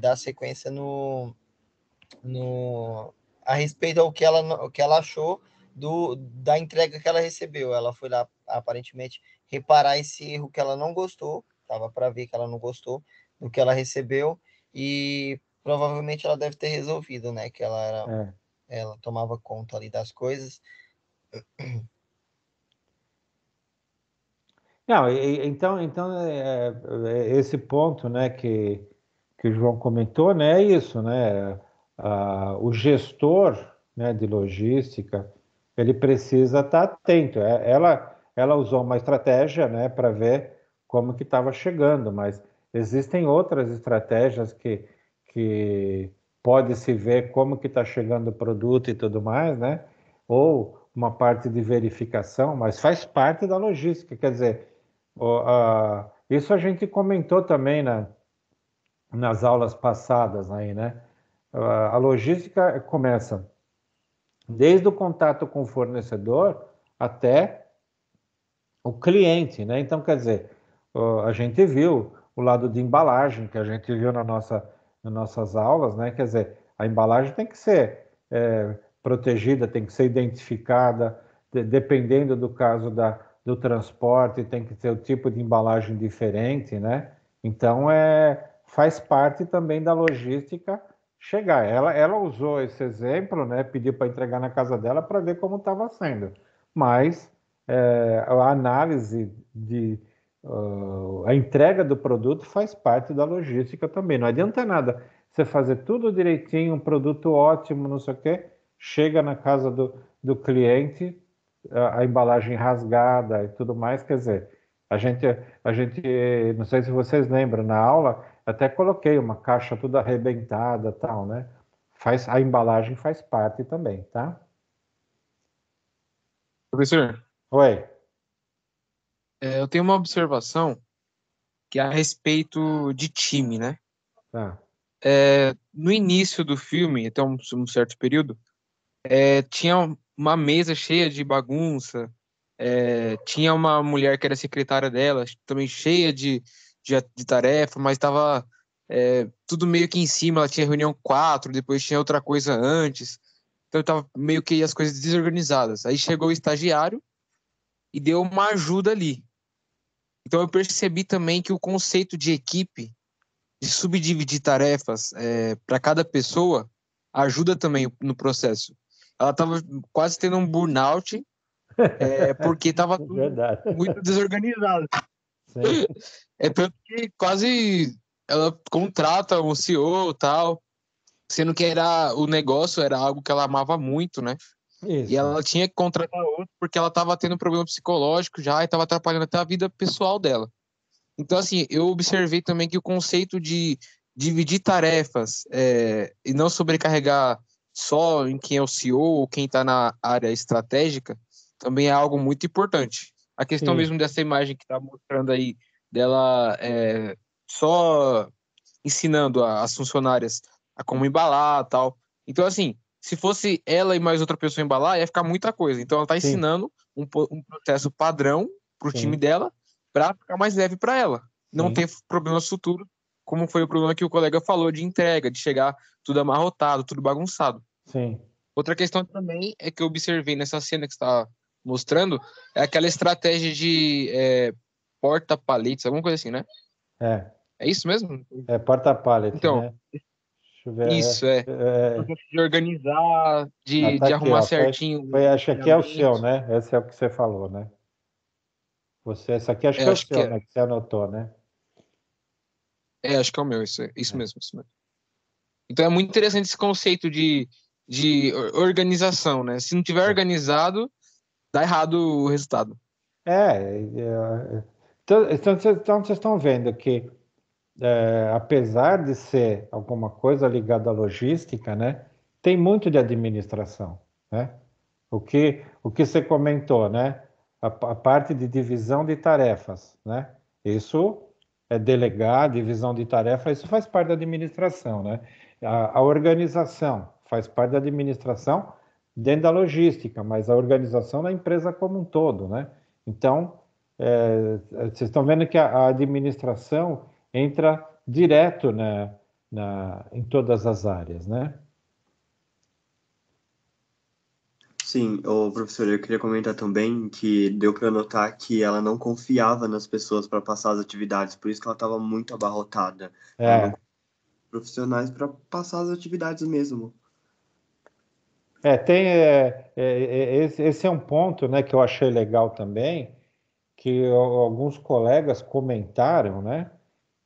dá sequência a respeito ao que ela achou da entrega que ela recebeu. Ela foi lá, aparentemente, reparar esse erro que ela não gostou. Tava para ver que ela não gostou do que ela recebeu e provavelmente ela deve ter resolvido, né? Que ela tomava conta ali das coisas. Não, então esse ponto, né, que o João comentou, né, é isso, né? O gestor, né, de logística, ele precisa estar atento. Ela usou uma estratégia, né, para ver como que estava chegando, mas existem outras estratégias que pode se ver como que está chegando o produto e tudo mais, né? Ou uma parte de verificação, mas faz parte da logística. Quer dizer, isso a gente comentou também nas aulas passadas aí, né? A logística começa desde o contato com o fornecedor até o cliente, né? Então, quer dizer, a gente viu o lado de embalagem, que a gente viu nas nossas aulas, né? Quer dizer, a embalagem tem que ser protegida, tem que ser identificada, dependendo do caso do transporte, tem que ter o tipo de embalagem diferente, né? Então, faz parte também da logística chegar. Ela usou esse exemplo, né? Pediu para entregar na casa dela para ver como estava sendo. Mas a análise a entrega do produto faz parte da logística também. Não adianta nada você fazer tudo direitinho, um produto ótimo, não sei o quê, chega na casa do cliente, a embalagem rasgada e tudo mais, quer dizer, a gente, não sei se vocês lembram, na aula, até coloquei uma caixa toda arrebentada, tal, né? A embalagem faz parte também, tá? Professor, Oi. eu tenho uma observação que é a respeito de time, né? Tá. No início do filme, até um certo período, tinha uma mesa cheia de bagunça, tinha uma mulher que era secretária dela, também cheia de tarefa, mas estava tudo meio que em cima, ela tinha reunião 4, depois tinha outra coisa antes, então estava meio que as coisas desorganizadas. Aí chegou o estagiário e deu uma ajuda ali. Então eu percebi também que o conceito de equipe, de subdividir tarefas para cada pessoa, ajuda também no processo. Ela estava quase tendo um burnout, porque estava tudo Verdade. muito desorganizado. Sim. Tanto que quase ela contrata um CEO e tal, sendo que o negócio era algo que ela amava muito, né? Isso. E ela tinha que contratar outro porque ela estava tendo um problema psicológico já e estava atrapalhando até a vida pessoal dela. Então, assim, eu observei também que o conceito de dividir tarefas e não sobrecarregar só em quem é o CEO ou quem está na área estratégica também é algo muito importante. A questão Sim. mesmo dessa imagem que está mostrando aí dela só ensinando as funcionárias a como embalar tal. Então, assim, se fosse ela e mais outra pessoa embalar, ia ficar muita coisa. Então, ela está Sim. ensinando um processo padrão para o Sim. time dela para ficar mais leve para ela. Não Sim. ter problemas futuros, como foi o problema que o colega falou de entrega, de chegar tudo amarrotado, tudo bagunçado. Sim. Outra questão também é que eu observei nessa cena que você está mostrando, é aquela estratégia de porta-paletes, alguma coisa assim, né? É isso mesmo? porta-pallet, Então, né? Deixa eu ver. isso de organizar, Tá de aqui, arrumar ó. certinho Acho que aqui é o seu, diariamente. né? Esse é o que você falou, né? Esse aqui acho que é o Acho que seu, né? Que você anotou, né? acho que é o meu, isso mesmo, isso mesmo. Então é muito interessante esse conceito de organização, né? Se não tiver organizado, dá errado o resultado. Então vocês estão vendo que, apesar de ser alguma coisa ligada à logística, né? Tem muito de administração, né? O que você comentou, né? A parte de divisão de tarefas, né? Isso é delegar, divisão de tarefas, isso faz parte da administração, né? A organização faz parte da administração dentro da logística, mas a organização da empresa como um todo, né? Então, vocês estão vendo que a administração entra direto, né, em todas as áreas, né? Sim, o professor, eu queria comentar também que deu para notar que ela não confiava nas pessoas para passar as atividades, por isso que ela estava muito abarrotada. Ela não É, confiava nos profissionais para passar as atividades mesmo. esse é um ponto, né, que eu achei legal também, que alguns colegas comentaram, né,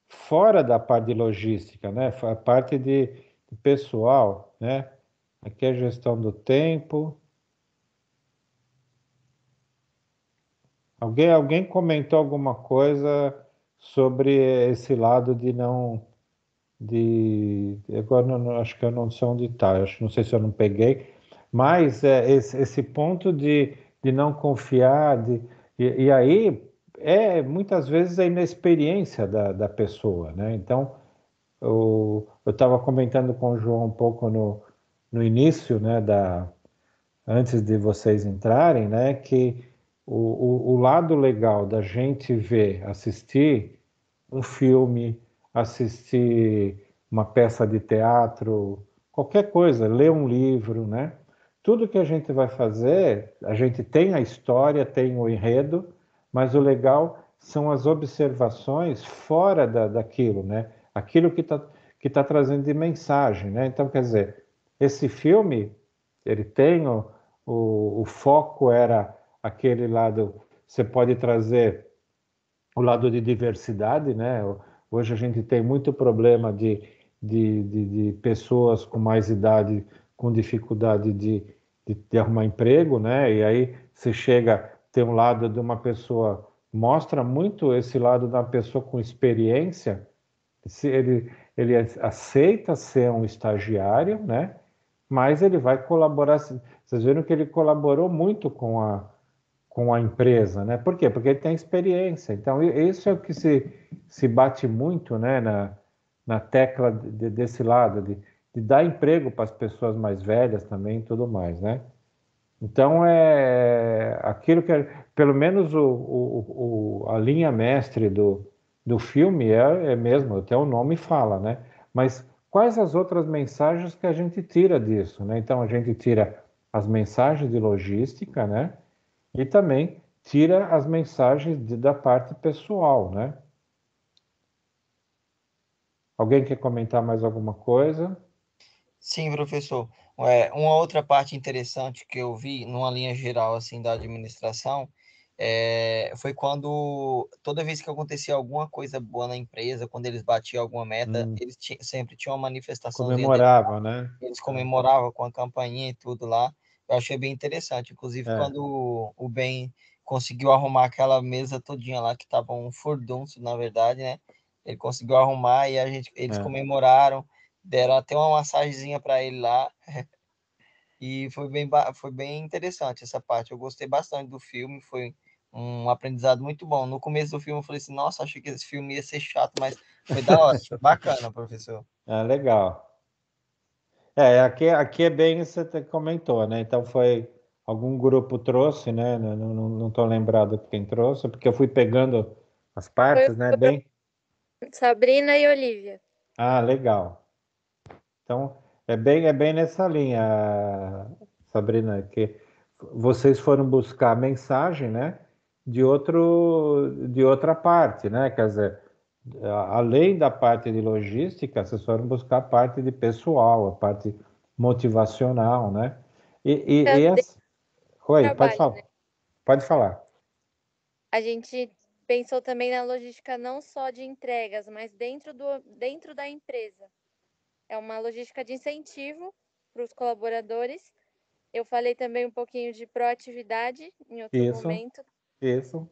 fora da parte de logística, né, a parte de pessoal, né, aqui é a gestão do tempo. Alguém comentou alguma coisa sobre esse lado de não, agora acho que eu não sei onde está, não sei se eu não peguei, mas esse ponto de não confiar, e aí muitas vezes a inexperiência da pessoa, né? Então, eu estava comentando com o João um pouco no início, né, antes de vocês entrarem, né, que o lado legal da gente assistir um filme, assistir uma peça de teatro, qualquer coisa, ler um livro, né? Tudo que a gente vai fazer, a gente tem a história, tem o enredo, mas o legal são as observações fora daquilo, né? Aquilo que tá trazendo de mensagem, né? Então, quer dizer, esse filme, ele tem o foco era aquele lado, você pode trazer o lado de diversidade, né? Hoje a gente tem muito problema de pessoas com mais idade com dificuldade de arrumar emprego, né? E aí você chega, tem um lado de uma pessoa, mostra muito esse lado da pessoa com experiência, se ele aceita ser um estagiário, né? Mas ele vai colaborar. Vocês viram que ele colaborou muito com a empresa, né? Por quê? Porque ele tem experiência. Então, isso é o que se bate muito, né, na tecla desse lado, de dar emprego para as pessoas mais velhas também e tudo mais, né? Então, é aquilo que, pelo menos a linha mestre do filme é mesmo, até o nome fala, né? Mas quais as outras mensagens que a gente tira disso, né? Então, a gente tira as mensagens de logística, né? E também tira as mensagens da parte pessoal, né? Alguém quer comentar mais alguma coisa? Sim, professor. Uma outra parte interessante que eu vi, numa linha geral assim da administração, foi quando toda vez que acontecia alguma coisa boa na empresa, quando eles batiam alguma meta, eles sempre tinham uma manifestaçãozinha deles, Comemorava, né? eles comemoravam com a campainha e tudo lá. Eu achei bem interessante. Inclusive, É, quando o Ben conseguiu arrumar aquela mesa todinha lá, que tava um furdunço, na verdade, né? Ele conseguiu arrumar e eles é. comemoraram, deram até uma massagenzinha para ele lá. E foi bem interessante essa parte. Eu gostei bastante do filme, foi um aprendizado muito bom. No começo do filme eu falei assim, nossa, achei que esse filme ia ser chato, mas foi da hora. Bacana, professor. É legal. Aqui é bem isso que você comentou, né? Então foi algum grupo trouxe, né? Não estou lembrado quem trouxe, porque eu fui pegando as Foi partes, né? Bem. Sabrina e Olivia. Ah, legal. Então é bem nessa linha, Sabrina, que vocês foram buscar a mensagem, né? De outra parte, né? Quer dizer, além da parte de logística, vocês foram buscar a parte de pessoal, a parte motivacional, né? E essa... Oi, pode Trabalho, né? falar. Pode falar. A gente pensou também na logística não só de entregas, mas dentro da empresa. É uma logística de incentivo para os colaboradores. Eu falei também um pouquinho de proatividade em outro Isso, momento. isso.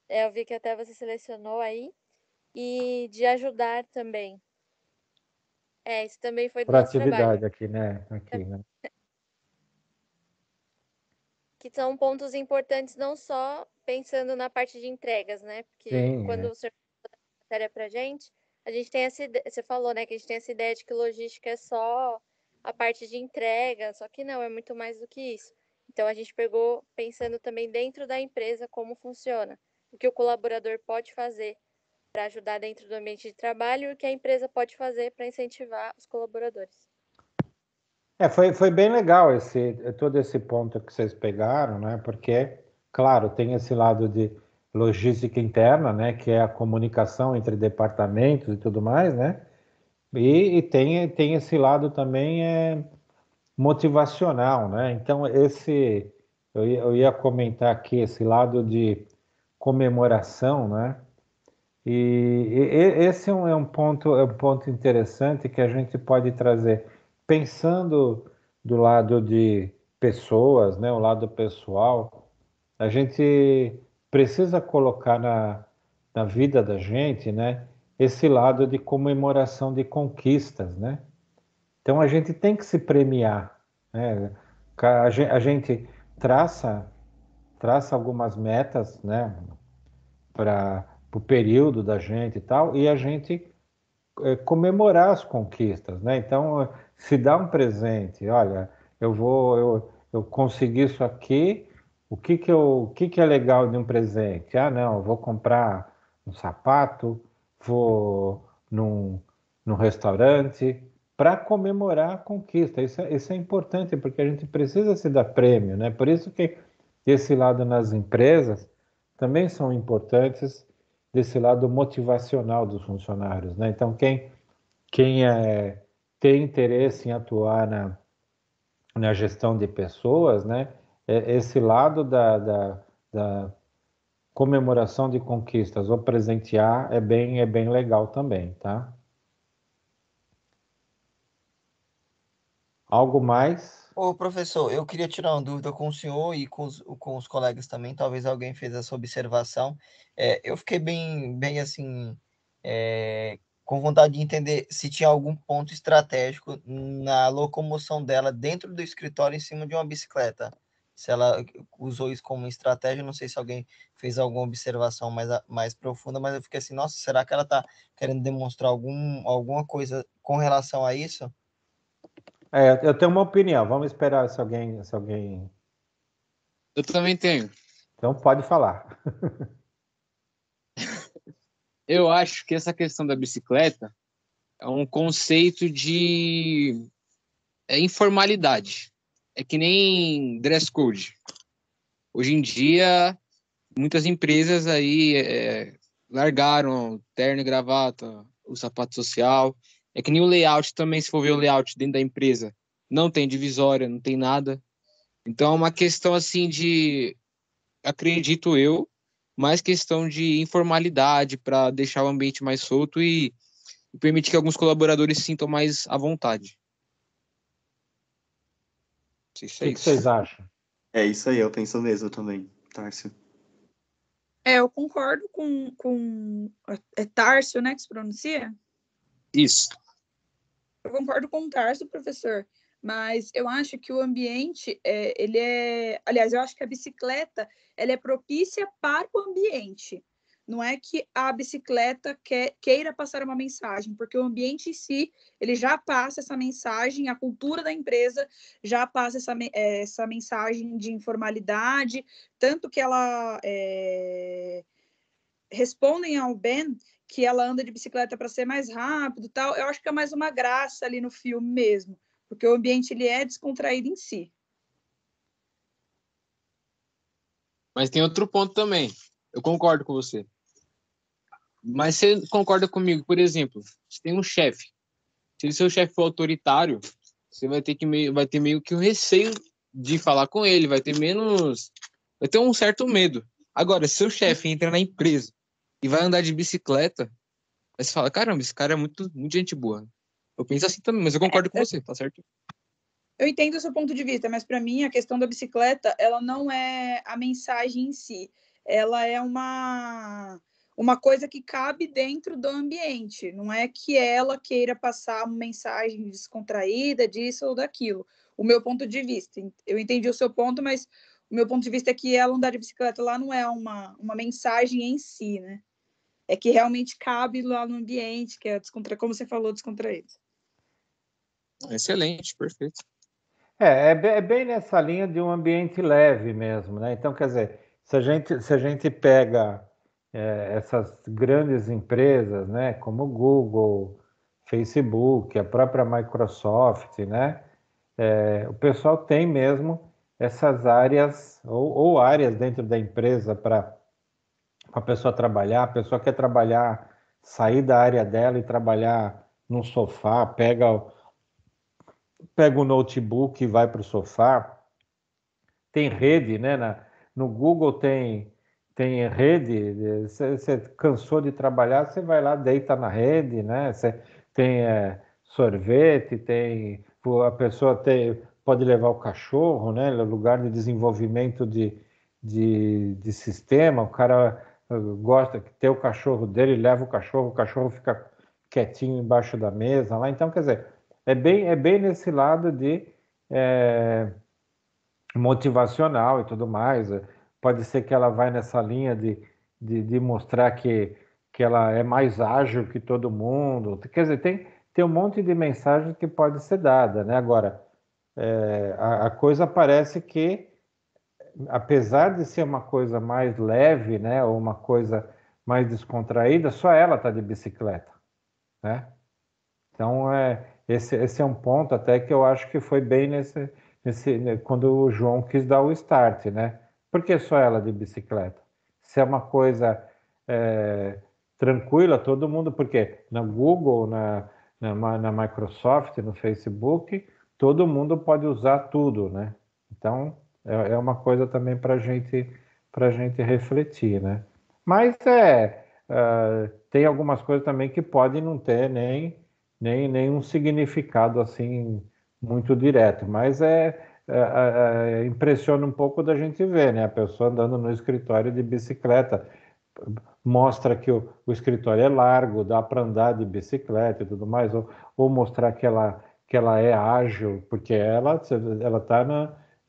Eu vi que até você selecionou aí. E de ajudar também. Isso também foi do nosso trabalho. Proatividade aqui, né? Aqui, né? Que são pontos importantes não só pensando na parte de entregas, né? Porque Sim, quando você matéria pra a gente tem essa ideia, você falou, né, que a gente tem essa ideia de que logística é só a parte de entrega, só que não, é muito mais do que isso. Então a gente pegou pensando também dentro da empresa como funciona, o que o colaborador pode fazer para ajudar dentro do ambiente de trabalho e o que a empresa pode fazer para incentivar os colaboradores. Foi bem legal todo esse ponto que vocês pegaram, né? Porque, claro, tem esse lado de logística interna, né? Que é a comunicação entre departamentos e tudo mais, né? E tem esse lado também motivacional, né? Então, eu ia comentar aqui esse lado de comemoração, né? Esse é um ponto interessante que a gente pode trazer, pensando do lado de pessoas, né, o lado pessoal, a gente precisa colocar na vida da gente, né, esse lado de comemoração de conquistas, né? Então a gente tem que se premiar, né? A gente traça algumas metas, né, para o período da gente e tal, e a gente comemorar as conquistas, né? Então, se dá um presente, olha, eu consegui isso aqui, o que que é legal de um presente? Ah, não, eu vou comprar um sapato, vou num restaurante para comemorar a conquista. Isso é importante porque a gente precisa se dar prêmio, né? Por isso que esse lado nas empresas também são importantes desse lado motivacional dos funcionários, né? Então, quem tem interesse em atuar na gestão de pessoas, né? Esse lado da comemoração de conquistas ou presentear é bem legal também, tá? Algo mais? Ô, professor, eu queria tirar uma dúvida com o senhor e com os colegas também, talvez alguém fez essa observação. Eu fiquei bem assim, com vontade de entender se tinha algum ponto estratégico na locomoção dela dentro do escritório em cima de uma bicicleta. Se ela usou isso como estratégia, não sei se alguém fez alguma observação mais profunda, mas eu fiquei assim, nossa, será que ela está querendo demonstrar alguma coisa com relação a isso? Eu tenho uma opinião. Vamos esperar se alguém... Eu também tenho. Então pode falar. Eu acho que essa questão da bicicleta é um conceito de informalidade. É que nem dress code. Hoje em dia, muitas empresas aí largaram terno e gravata, o sapato social. É que nem o layout também, se for ver o layout dentro da empresa, não tem divisória, não tem nada. Então é uma questão assim de, acredito eu, mais questão de informalidade para deixar o ambiente mais solto e permitir que alguns colaboradores se sintam mais à vontade. Não sei se é O que isso. vocês acham? É isso aí, eu penso mesmo também, Tárcio. Eu concordo com... É Tárcio, né, que se pronuncia? Isso. Eu concordo com o Tarso, professor, mas eu acho que o ambiente, ele é... Aliás, eu acho que a bicicleta, ela é propícia para o ambiente. Não é que a bicicleta queira passar uma mensagem, porque o ambiente em si, ele já passa essa mensagem, a cultura da empresa já passa essa mensagem de informalidade, tanto que ela... respondem ao Ben que ela anda de bicicleta para ser mais rápido e tal. Eu acho que é mais uma graça ali no filme mesmo, porque o ambiente ele é descontraído em si. Mas tem outro ponto também. Eu concordo com você. Mas você concorda comigo, por exemplo, você tem um chefe. Se o seu chefe for autoritário, você vai ter meio que um receio de falar com ele, vai ter um certo medo. Agora, se seu chefe entra na empresa e vai andar de bicicleta, aí você fala, caramba, esse cara é muito gente boa. Eu penso assim também, mas eu concordo com você, tá certo? Eu entendo o seu ponto de vista, mas para mim a questão da bicicleta, ela não é a mensagem em si. Ela é uma coisa que cabe dentro do ambiente. Não é que ela queira passar uma mensagem descontraída disso ou daquilo. O meu ponto de vista. Eu entendi o seu ponto, mas o meu ponto de vista é que ela andar de bicicleta lá não é uma mensagem em si, né? É que realmente cabe lá no ambiente, que é como você falou, descontraído. Excelente, perfeito. É bem nessa linha de um ambiente leve mesmo, né? Então, quer dizer, se a gente pega essas grandes empresas, né, como Google, Facebook, a própria Microsoft, né? O pessoal tem mesmo essas áreas ou áreas dentro da empresa para a pessoa trabalhar. A pessoa quer trabalhar, sair da área dela e trabalhar no sofá, pega o notebook e vai para o sofá. Tem rede, né? No Google tem rede. Você cansou de trabalhar, você vai lá, deita na rede, né? Você tem sorvete, a pessoa pode levar o cachorro, né? Lugar de desenvolvimento de sistema. O cara gosta de ter o cachorro dele, leva o cachorro fica quietinho embaixo da mesa lá. Então, quer dizer, é bem nesse lado de motivacional e tudo mais. Pode ser que ela vai nessa linha de mostrar que ela é mais ágil que todo mundo. Quer dizer, tem um monte de mensagem que pode ser dada, né? Agora, a coisa parece que, apesar de ser uma coisa mais leve, né, ou uma coisa mais descontraída, só ela está de bicicleta, né? Então, esse é um ponto até que eu acho que foi bem quando o João quis dar o start, né? Por que só ela de bicicleta? Se é uma coisa tranquila, todo mundo, porque na Google, na Microsoft, no Facebook, todo mundo pode usar tudo, né? Então, é uma coisa também para a gente para a gente refletir, né? Mas tem algumas coisas também que podem não ter nenhum significado assim muito direto, mas impressiona um pouco da gente ver, né? A pessoa andando no escritório de bicicleta, mostra que o escritório é largo, dá para andar de bicicleta e tudo mais, ou mostrar que ela é ágil, porque ela está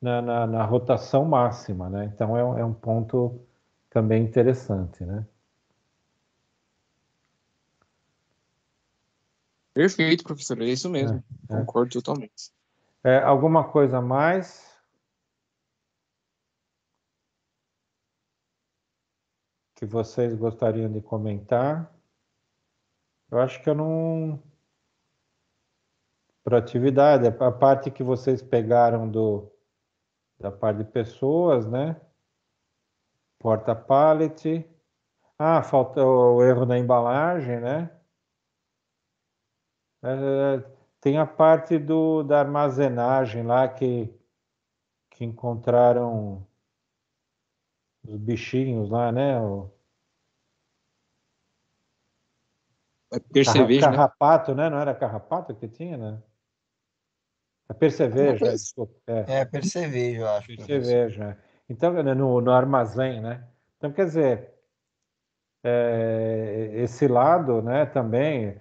na rotação máxima, né? Então é um ponto também interessante, né? Perfeito, professor. É isso mesmo. Concordo totalmente. Alguma coisa a mais? Que vocês gostariam de comentar? Eu acho que eu não... Proatividade, a parte que vocês pegaram da parte de pessoas, né? Porta-pallet. Falta o erro da embalagem, né? Tem a parte da armazenagem lá que encontraram os bichinhos lá, né? É percevejo, né? Carrapato, né? Não era carrapato que tinha, né? A percevejo, desculpa. Percevejo, eu acho. Percevejo, Então, no armazém, né? Então, quer dizer, esse lado, né, também,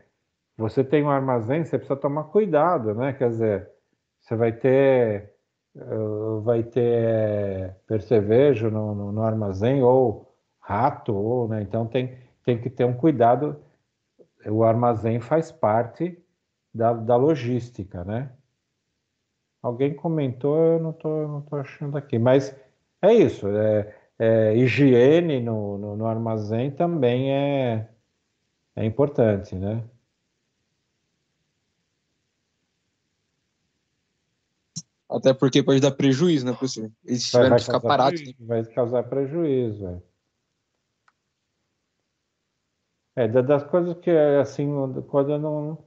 você tem um armazém, você precisa tomar cuidado, né? Quer dizer, você vai ter percevejo no armazém, ou rato, né? Então tem que ter um cuidado. O armazém faz parte da logística, né? Alguém comentou, eu não tô achando aqui, mas é isso. Higiene no armazém também é importante, né? Até porque pode dar prejuízo, né, professor? Eles tiveram que ficar parados. Vai causar prejuízo. Das coisas que, assim, quando eu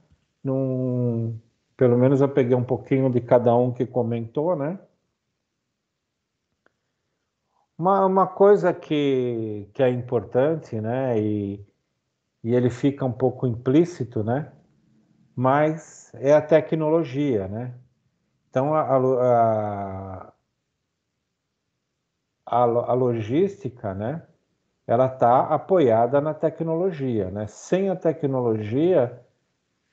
não... Pelo menos eu peguei um pouquinho de cada um que comentou, né? Uma coisa que é importante, né? E ele fica um pouco implícito, né? Mas é a tecnologia, né? Então, a logística, né? Ela está apoiada na tecnologia, né? Sem a tecnologia,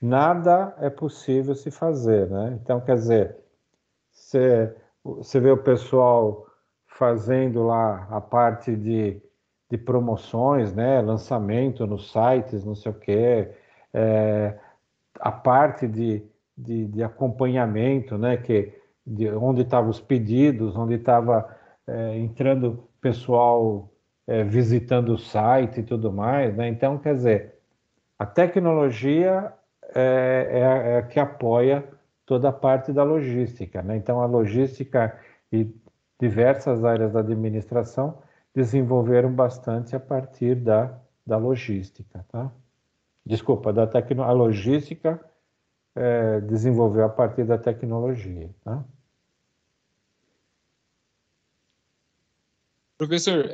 nada é possível se fazer, né? Então, quer dizer, você vê o pessoal fazendo lá a parte de promoções, né? Lançamento nos sites, não sei o quê, a parte de acompanhamento, né? De onde estavam os pedidos, onde estava entrando pessoal visitando o site e tudo mais, né? Então, quer dizer, a tecnologia é a que apoia toda a parte da logística, né? Então, a logística e diversas áreas da administração desenvolveram bastante a partir da logística, tá? Desculpa, a logística desenvolveu a partir da tecnologia, tá? Professor,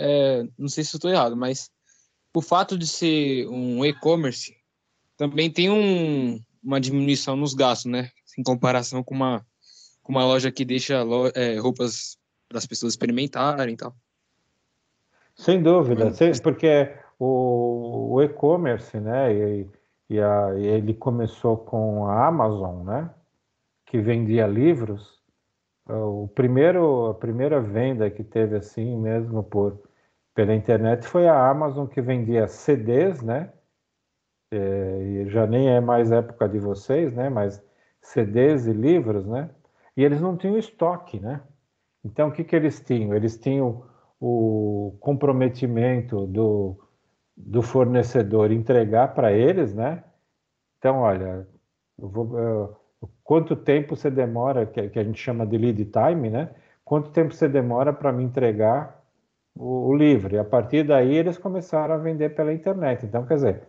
não sei se eu estou errado, mas o fato de ser um e-commerce também tem uma diminuição nos gastos, né? Em comparação com uma loja que deixa roupas para as pessoas experimentarem e tal. Sem dúvida, porque o e-commerce, né? Ele começou com a Amazon, né? Que vendia livros. A primeira venda que teve assim mesmo pela internet foi a Amazon, que vendia CDs, né? E já nem é mais época de vocês, né? Mas CDs e livros, né? E eles não tinham estoque, né? Então, o que eles tinham? Eles tinham o comprometimento do fornecedor entregar para eles, né? Então, olha, quanto tempo você demora, que a gente chama de lead time, né? Quanto tempo você demora para me entregar o livro? E a partir daí eles começaram a vender pela internet. Então, quer dizer,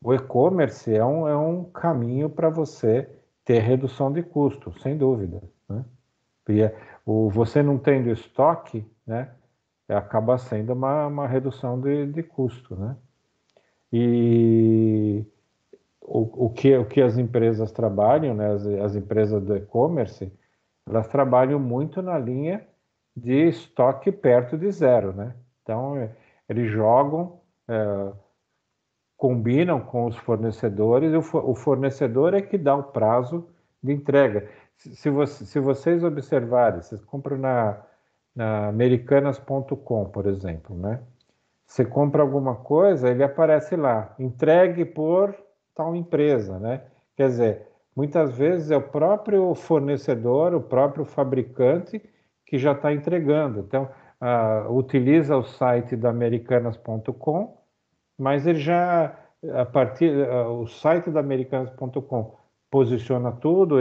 o e-commerce é um caminho para você ter redução de custo, sem dúvida, né? E você não tendo estoque, né? acaba sendo uma redução de custo, né? E o que as empresas trabalham, né, as empresas do e-commerce, elas trabalham muito na linha de estoque perto de zero, né? Então, eles jogam, combinam com os fornecedores, e o fornecedor é que dá o prazo de entrega. Se vocês observarem, vocês compram na americanas.com, por exemplo, né? Você compra alguma coisa, ele aparece lá, entregue por tal empresa, né? Quer dizer, muitas vezes é o próprio fornecedor, o próprio fabricante que já está entregando. Então, utiliza o site da americanas.com, mas ele já, o site da americanas.com posiciona tudo,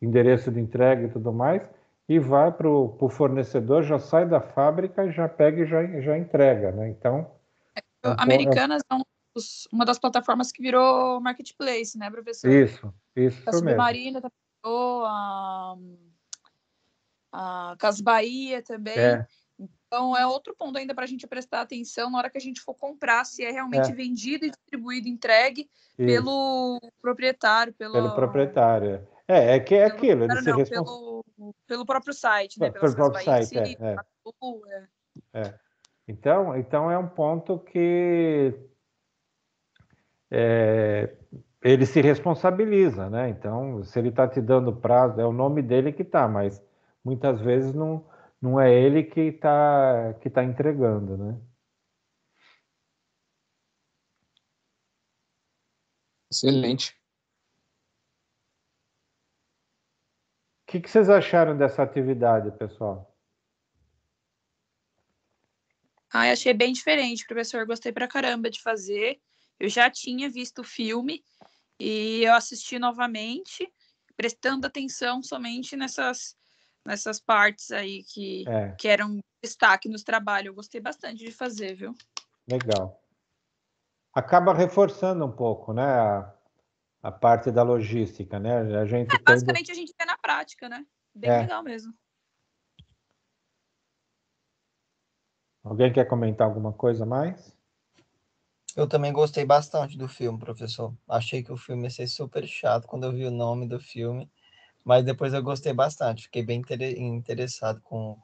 endereço de entrega e tudo mais, e vai para o fornecedor, já sai da fábrica, já pega e já entrega, né? Então, Americanas é uma das plataformas que virou marketplace, né, professor? Isso A mesmo. Submarina também virou, a Casas Bahia também. Então, é outro ponto ainda para a gente prestar atenção na hora que a gente for comprar, se é realmente vendido e distribuído, entregue pelo proprietário, pelo proprietário. É aquilo, ele se responsável pelo próprio site, né? Pelo próprio site, Então é um ponto que ele se responsabiliza, né? Então, se ele está te dando prazo, é o nome dele que está, mas muitas vezes não é ele que tá entregando, né? Excelente. O que vocês acharam dessa atividade, pessoal? Achei bem diferente, professor. Gostei pra caramba de fazer. Eu já tinha visto o filme e eu assisti novamente, prestando atenção somente nessas partes aí que eram destaque nos trabalhos. Eu gostei bastante de fazer, viu? Legal. Acaba reforçando um pouco, né, a parte da logística, né? A gente basicamente a gente vê na prática, né? Bem legal mesmo. Alguém quer comentar alguma coisa mais? Eu também gostei bastante do filme, professor. Achei que o filme ia ser super chato quando eu vi o nome do filme, mas depois eu gostei bastante. Fiquei bem interessado com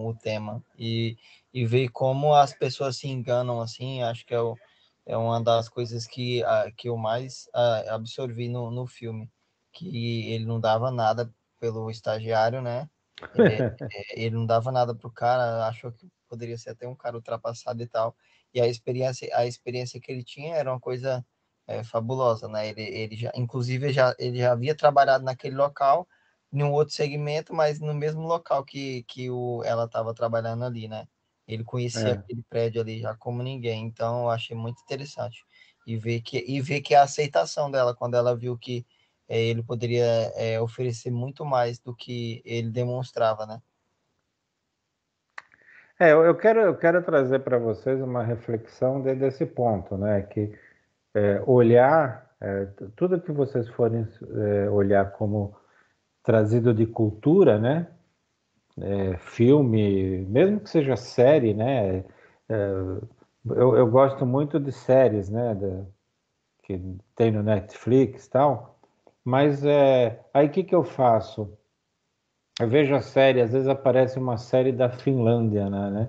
o tema. E ver como as pessoas se enganam, assim, acho que é uma das coisas que eu mais absorvi no filme. Que ele não dava nada pelo estagiário, né? Ele não dava nada pro cara, achou que poderia ser até um cara ultrapassado e tal. E a experiência que ele tinha era uma coisa fabulosa, né? Ele já, inclusive, ele já havia trabalhado naquele local, em um outro segmento, mas no mesmo local que ela estava trabalhando ali, né? Ele conhecia aquele prédio ali já como ninguém, então eu achei muito interessante. E ver que a aceitação dela, quando ela viu que ele poderia oferecer muito mais do que ele demonstrava, né? Eu quero trazer para vocês uma reflexão desse ponto, né? Que olhar, tudo que vocês forem olhar como trazido de cultura, né? Filme, mesmo que seja série, né? Eu gosto muito de séries, né? Que tem no Netflix e tal, mas aí o que eu faço? Eu vejo a série, às vezes aparece uma série da Finlândia, né?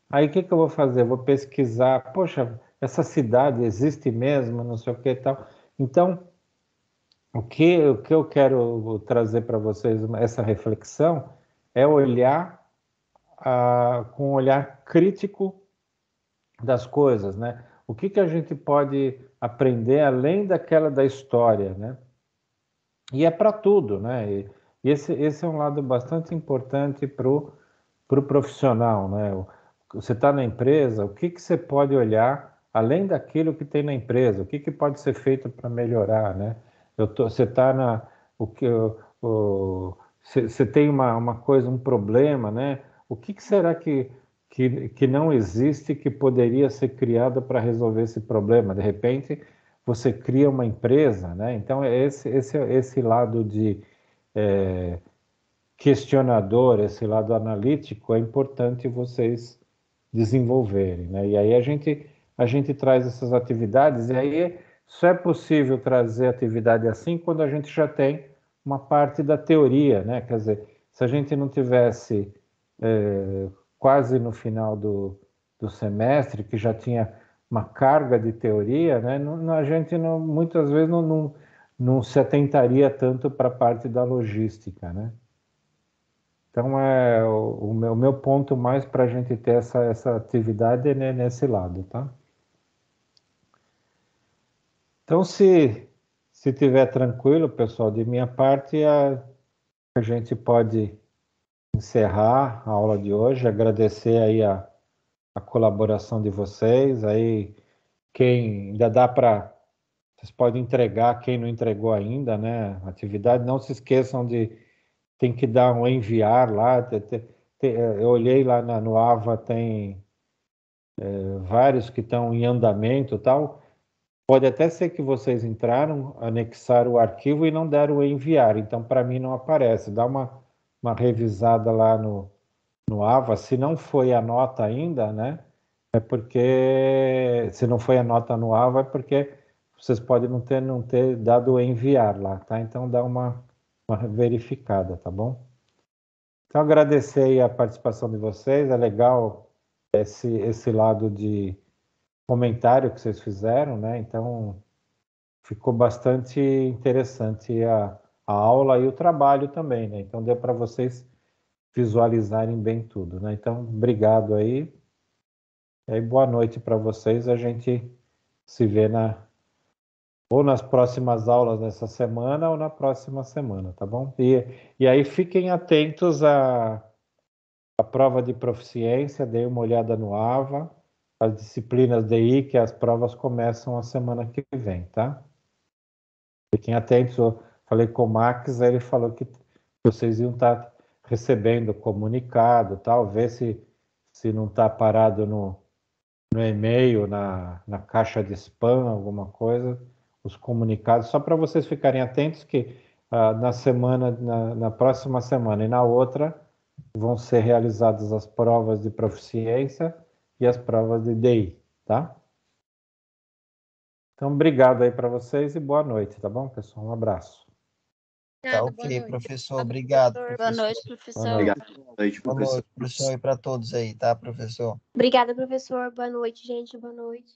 Aí o que eu vou fazer? Eu vou pesquisar, poxa, essa cidade existe mesmo, não sei o que e tal. Então, o que eu quero trazer para vocês, essa reflexão, é olhar com um olhar crítico das coisas, né? O que a gente pode aprender além daquela da história, né? E é para tudo, né? E esse é um lado bastante importante para o profissional, né? Você está na empresa, o que você pode olhar além daquilo que tem na empresa? O que pode ser feito para melhorar, né? Você está você tem uma coisa, um problema, né? O que será que não existe que poderia ser criado para resolver esse problema? De repente, você cria uma empresa, né? Então, esse lado de questionador, esse lado analítico, é importante vocês desenvolverem, né? E aí a gente traz essas atividades, e aí só é possível trazer atividade assim quando a gente já tem uma parte da teoria, né? Quer dizer, se a gente não tivesse quase no final do semestre, que já tinha uma carga de teoria, né? A gente muitas vezes não se atentaria tanto para a parte da logística, né? Então, o meu ponto mais para a gente ter essa atividade é nesse lado, tá? Então, se tiver tranquilo, pessoal, de minha parte, a gente pode encerrar a aula de hoje, agradecer aí a colaboração de vocês, aí quem ainda dá para... Vocês podem entregar, quem não entregou ainda, né? Atividade, não se esqueçam tem que dar um enviar lá. Eu olhei lá no AVA, tem vários que estão em andamento e tal. Pode até ser que vocês entraram, anexaram o arquivo e não deram o enviar. Então, para mim, não aparece. Dá uma revisada lá no AVA. Se não foi a nota ainda, né? É porque... Se não foi a nota no AVA, é porque vocês podem não ter dado o enviar lá, tá? Então, dá uma verificada, tá bom? Então, agradecer aí a participação de vocês. É legal esse lado de comentário que vocês fizeram, né? Então, ficou bastante interessante a aula e o trabalho também, né? Então, deu para vocês visualizarem bem tudo, né? Então, obrigado aí. E aí, boa noite para vocês. A gente se vê ou nas próximas aulas nessa semana ou na próxima semana, tá bom? E aí, fiquem atentos à prova de proficiência, dei uma olhada no AVA, as disciplinas DI, que as provas começam a semana que vem, tá? Fiquem atentos, eu falei com o Max, ele falou que vocês iam estar recebendo comunicado, tal, ver se não está parado no e-mail, na caixa de spam, alguma coisa, os comunicados, só para vocês ficarem atentos que na próxima semana e na outra vão ser realizadas as provas de proficiência e as provas de DI, tá? Então, obrigado aí para vocês e boa noite, tá bom, pessoal? Um abraço. Tá ok, professor. Obrigado, professor. Boa noite, professor. Obrigado. Boa noite, Boa professor. noite, professor, e para todos aí, tá, professor? Obrigada, professor. Boa noite, gente. Boa noite.